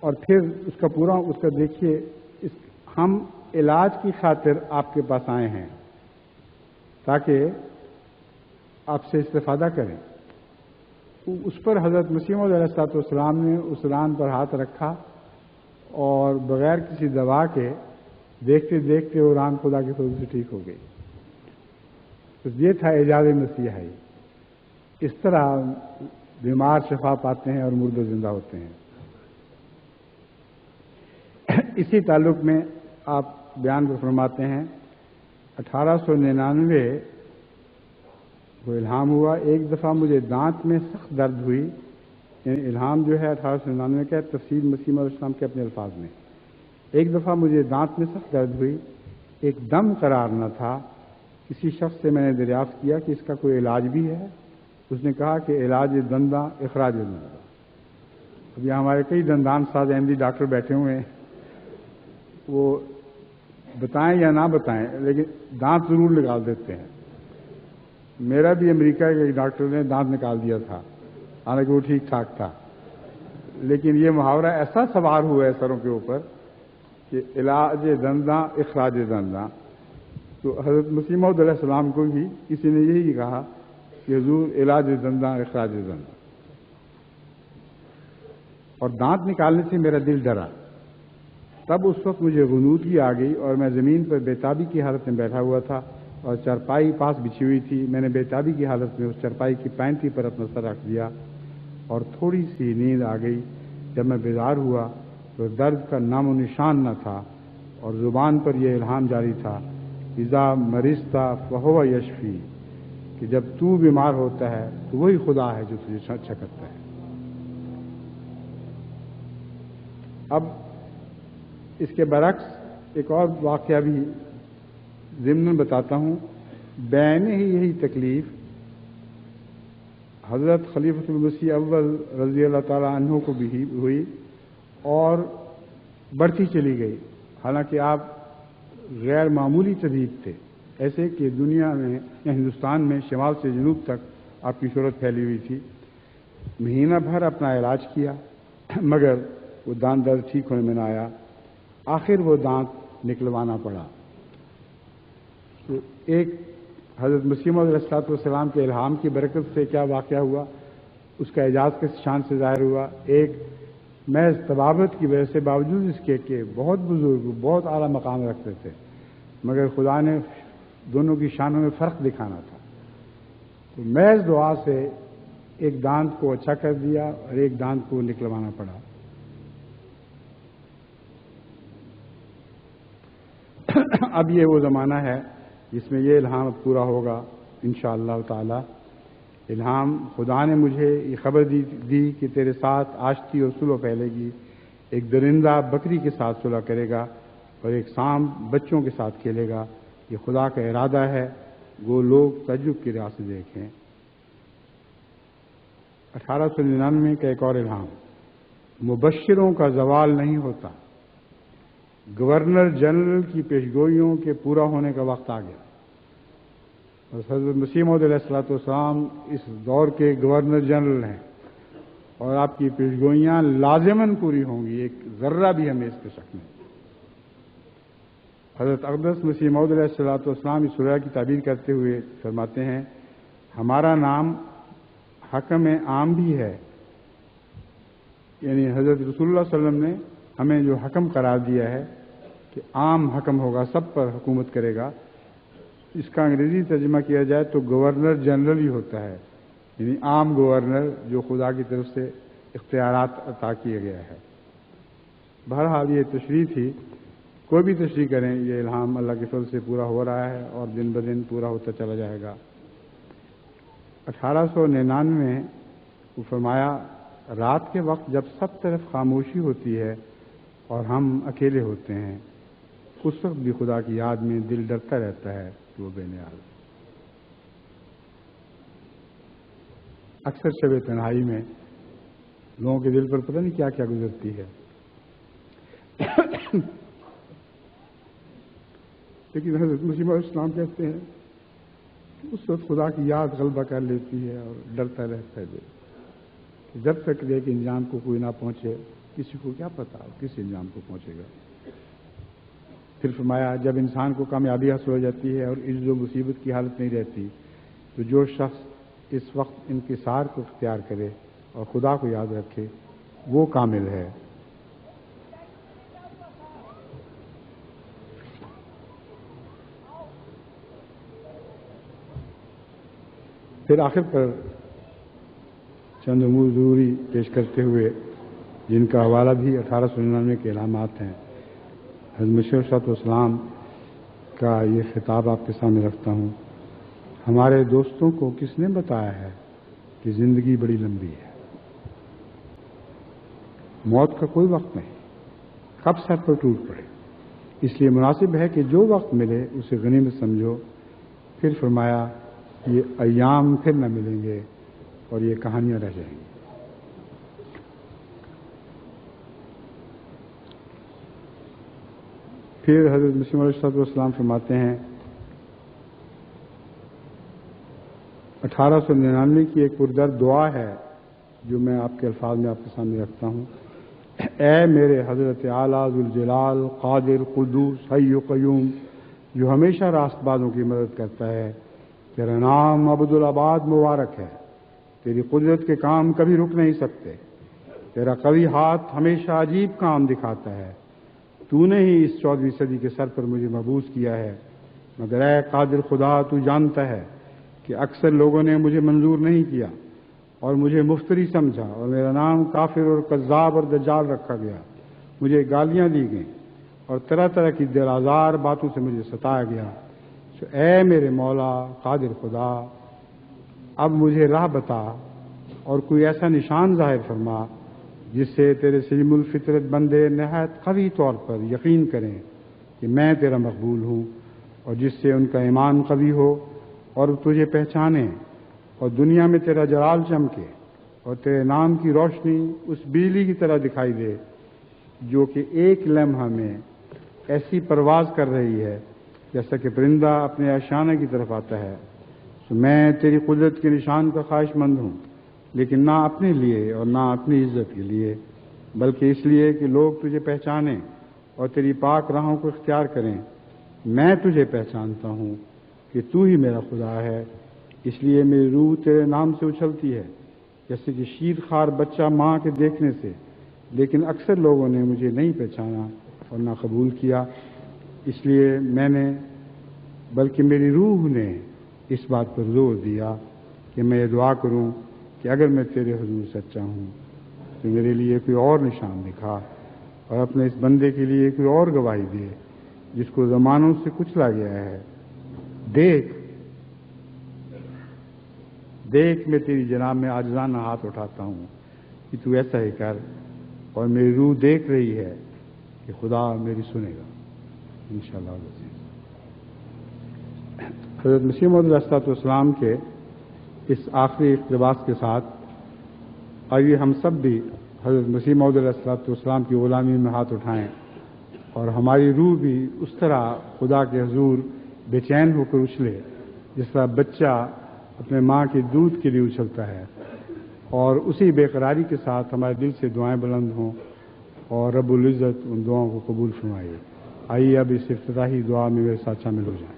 اور پھر اس کا دیکھیے ہم علاج کی خاطر آپ کے پاس آئے ہیں تاکہ آپ سے استفادہ کریں. اس پر حضرت مسیح موعود علیہ السلام نے اس ران پر ہاتھ رکھا اور بغیر کسی دوا کے دیکھتے دیکھتے وہ ران خدا کے فضل سے ٹھیک ہو گئی. تو یہ تھا اعجاز مسیحائی. اس طرح بیمار شفا پاتے ہیں اور مردے زندہ ہوتے ہیں. اسی تعلق میں آپ بیان کو فرماتے ہیں 1899 وہ الہام ہوا. ایک دفعہ مجھے دانت میں سخت درد ہوئی. یعنی الہام جو ہے 1899 کا تفسیر مسیح موعود علیہ السلام کے اپنے الفاظ میں. ایک دفعہ مجھے دانت میں سخت درد ہوئی. ایک دم قرار نہ تھا. کسی شخص سے میں نے دریافت کیا کہ اس کا کوئی علاج بھی ہے. اس نے کہا کہ علاج دنداں اخراج دنداں. اب یہاں ہمارے کئی دندان ساز احمدی ڈاکٹر بیٹھے ہوئے ہیں, وہ بتائیں یا نہ بتائیں لیکن دانت ضرور نکال دیتے ہیں. میرا بھی امریکہ کے ایک ڈاکٹر نے دانت نکال دیا تھا, حالانکہ وہ ٹھیک ٹھاک تھا. لیکن یہ محاورہ ایسا سوار ہوا ہے سروں کے اوپر کہ علاج دنداں اخراج دنداں. تو حضرت مسیح موعود علیہ السلام کو بھی کسی نے یہی کہا کہ حضور علاج دنداں اخراج دنداں. اور دانت نکالنے سے میرا دل ڈرا. تب اس وقت مجھے غنودگی آ گئی اور میں زمین پر بےتابی کی حالت میں بیٹھا ہوا تھا اور چارپائی پاس بچھی ہوئی تھی. میں نے بےتابی کی حالت میں اس چارپائی کی پینتی پر اپنا سر رکھ دیا اور تھوڑی سی نیند آ گئی. جب میں بیدار ہوا تو درد کا نام و نشان نہ تھا اور زبان پر یہ الہام جاری تھا اذا مرضت فہو یشفی, کہ جب تو بیمار ہوتا ہے تو وہی خدا ہے جو تجھے اچھا کرتا ہے. اب اس کے برعکس ایک اور واقعہ بھی ضمن بتاتا ہوں. بین ہی یہی تکلیف حضرت خلیفۃ المسیح اول رضی اللہ تعالی عنہ کو بھی ہوئی اور بڑھتی چلی گئی. حالانکہ آپ غیر معمولی طبیب تھے, ایسے کہ دنیا میں یا ہندوستان میں شمال سے جنوب تک آپ کی شہرت پھیلی ہوئی تھی. مہینہ بھر اپنا علاج کیا مگر وہ دانت درد ٹھیک ہونے میں نہ آیا. آخر وہ دانت نکلوانا پڑا. تو ایک حضرت مسیح موعود علیہ السلام کے الہام کی برکت سے کیا واقعہ ہوا, اس کا اعجاز کس شان سے ظاہر ہوا. ایک محض طبابت کی وجہ سے باوجود اس کے کہ بہت بزرگ بہت اعلیٰ مقام رکھتے تھے مگر خدا نے دونوں کی شانوں میں فرق دکھانا تھا. تو محض دعا سے ایک دانت کو اچھا کر دیا اور ایک دانت کو نکلوانا پڑا. اب یہ وہ زمانہ ہے جس میں یہ الہام پورا ہوگا انشاءاللہ تعالی. الہام خدا نے مجھے یہ خبر دی کہ تیرے ساتھ آشتی اور صلح پھیلے گی. ایک درندہ بکری کے ساتھ صلح کرے گا اور ایک سانپ بچوں کے ساتھ کھیلے گا. یہ خدا کا ارادہ ہے. وہ لوگ تعجب کی راہ سے دیکھیں. 1899 کا ایک اور الہام. مبشروں کا زوال نہیں ہوتا. گورنر جنرل کی پیشگوئیوں کے پورا ہونے کا وقت آ گیا. اور حضرت مسیح موعود علیہ السلام اس دور کے گورنر جنرل ہیں اور آپ کی پیشگوئیاں لازماً پوری ہوں گی. ایک ذرہ بھی ہمیں اس کے شک نہیں. حضرت اقدس مسیح موعود علیہ السلام اس سورہ کی تعبیر کرتے ہوئے فرماتے ہیں ہمارا نام حکم عام بھی ہے. یعنی حضرت رسول اللہ صلی اللہ علیہ وسلم نے ہمیں جو حکم قرار دیا ہے کہ عام حکم ہوگا, سب پر حکومت کرے گا. اس کا انگریزی ترجمہ کیا جائے تو گورنر جنرل ہی ہوتا ہے, یعنی عام گورنر جو خدا کی طرف سے اختیارات عطا کیا گیا ہے. بہرحال یہ تشریح تھی. کوئی بھی تشریح کریں یہ الہام اللہ کے فضل سے پورا ہو رہا ہے اور دن بدن پورا ہوتا چلا جائے گا. 1899 میں وہ فرمایا رات کے وقت جب سب طرف خاموشی ہوتی ہے اور ہم اکیلے ہوتے ہیں اس وقت بھی خدا کی یاد میں دل ڈرتا رہتا ہے کہ وہ بے نیاز. اکثر شب تنہائی میں لوگوں کے دل پر پتہ نہیں کیا کیا گزرتی ہے لیکن حضرت مسیح موعود اسلام کہتے ہیں کہ اس وقت خدا کی یاد غلبہ کر لیتی ہے اور ڈرتا رہتا ہے دل. جب تک ایک انجام کو کوئی نہ پہنچے کسی کو کیا پتا کس انجام کو پہنچے گا۔ پھر فرمایا جب انسان کو کامیابی حاصل ہو جاتی ہے اور عجز و مصیبت کی حالت نہیں رہتی تو جو شخص اس وقت انکسار کو اختیار کرے اور خدا کو یاد رکھے وہ کامل ہے۔ پھر آخر پر چند امور ضروری پیش کرتے ہوئے جن کا حوالہ بھی 1899 کے اعلانات ہیں، حضرت مسیح علیہ الصلوۃ والسلام کا یہ خطاب آپ کے سامنے رکھتا ہوں۔ ہمارے دوستوں کو کس نے بتایا ہے کہ زندگی بڑی لمبی ہے، موت کا کوئی وقت نہیں، کب سر پر ٹوٹ پڑے، اس لیے مناسب ہے کہ جو وقت ملے اسے غنیمت سمجھو۔ پھر فرمایا یہ ایام پھر نہ ملیں گے اور یہ کہانیاں رہ جائیں گی۔ پھر حضرت مسیح علیہ الصلوۃ والسلام فرماتے ہیں 1899 کی ایک پردرد دعا ہے جو میں آپ کے الفاظ میں آپ کے سامنے رکھتا ہوں۔ اے میرے حضرت اعلیٰ ذوالجلال قادر قدوس حی و قیوم جو ہمیشہ راست بازوں کی مدد کرتا ہے، تیرا نام عبدالآباد مبارک ہے، تیری قدرت کے کام کبھی رک نہیں سکتے، تیرا قوی ہاتھ ہمیشہ عجیب کام دکھاتا ہے، تو نے ہی اس 14ویں صدی کے سر پر مجھے مبعوث کیا ہے، مگر اے قادر خدا تو جانتا ہے کہ اکثر لوگوں نے مجھے منظور نہیں کیا اور مجھے مفتری سمجھا اور میرا نام کافر اور کذاب اور دجال رکھا گیا، مجھے گالیاں دی گئیں اور طرح طرح کی دل آزار باتوں سے مجھے ستایا گیا۔ تو اے میرے مولا قادر خدا اب مجھے راہ بتا اور کوئی ایسا نشان ظاہر فرما جس سے تیرے سلیم الفطرت بندے نہایت قوی طور پر یقین کریں کہ میں تیرا مقبول ہوں، اور جس سے ان کا ایمان قوی ہو اور تجھے پہچانیں اور دنیا میں تیرا جلال چمکے اور تیرے نام کی روشنی اس بجلی کی طرح دکھائی دے جو کہ ایک لمحہ میں ایسی پرواز کر رہی ہے جیسا کہ پرندہ اپنے آشیانہ کی طرف آتا ہے۔ تو میں تیری قدرت کے نشان کا خواہش مند ہوں، لیکن نہ اپنے لیے اور نہ اپنی عزت کے لیے، بلکہ اس لیے کہ لوگ تجھے پہچانیں اور تیری پاک راہوں کو اختیار کریں۔ میں تجھے پہچانتا ہوں کہ تو ہی میرا خدا ہے، اس لیے میری روح تیرے نام سے اچھلتی ہے جیسے کہ شیر خوار بچہ ماں کے دیکھنے سے، لیکن اکثر لوگوں نے مجھے نہیں پہچانا اور نہ قبول کیا، اس لیے میں نے بلکہ میری روح نے اس بات پر زور دیا کہ میں یہ دعا کروں کہ اگر میں تیرے حضور سچا ہوں تو میرے لیے کوئی اور نشان دکھا اور اپنے اس بندے کے لیے کوئی اور گواہی دے جس کو زمانوں سے کچلا گیا ہے۔ دیکھ میں تیری جناب میں عاجزانہ ہاتھ اٹھاتا ہوں کہ تو ایسا ہی کر، اور میری روح دیکھ رہی ہے کہ خدا میری سنے گا انشاءاللہ۔ حضرت مسیح موعود علیہ الصلوۃ والسلام کے اس آخری اقتباس کے ساتھ آئیے ہم سب بھی حضرت مسیح موعود علیہ الصلوۃ والسلام کی غلامی میں ہاتھ اٹھائیں اور ہماری روح بھی اس طرح خدا کے حضور بے چین ہو کر اچھلے جس طرح بچہ اپنے ماں کے دودھ کے لیے اچھلتا ہے، اور اسی بے قراری کے ساتھ ہمارے دل سے دعائیں بلند ہوں اور رب العزت ان دعاؤں کو قبول فرمائے۔ آئیے اب اس افتتاحی دعا میں میرے ساتھ شامل ہو جائیں۔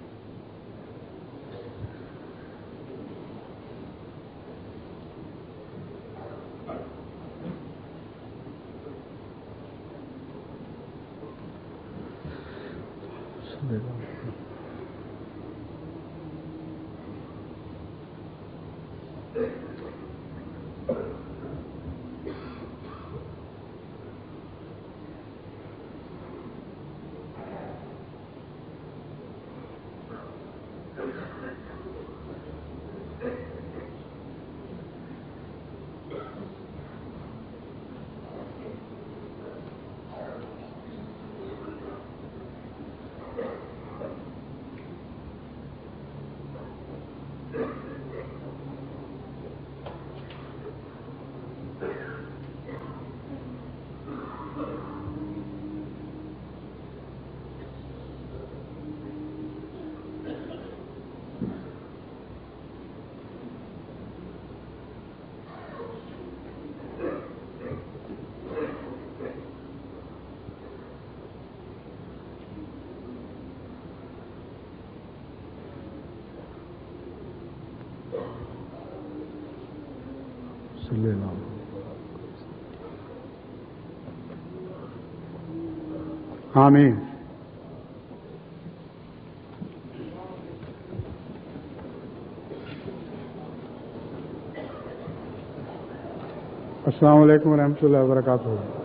صلی اللہ آمین. السلام علیکم ورحمۃ اللہ وبرکاتہ.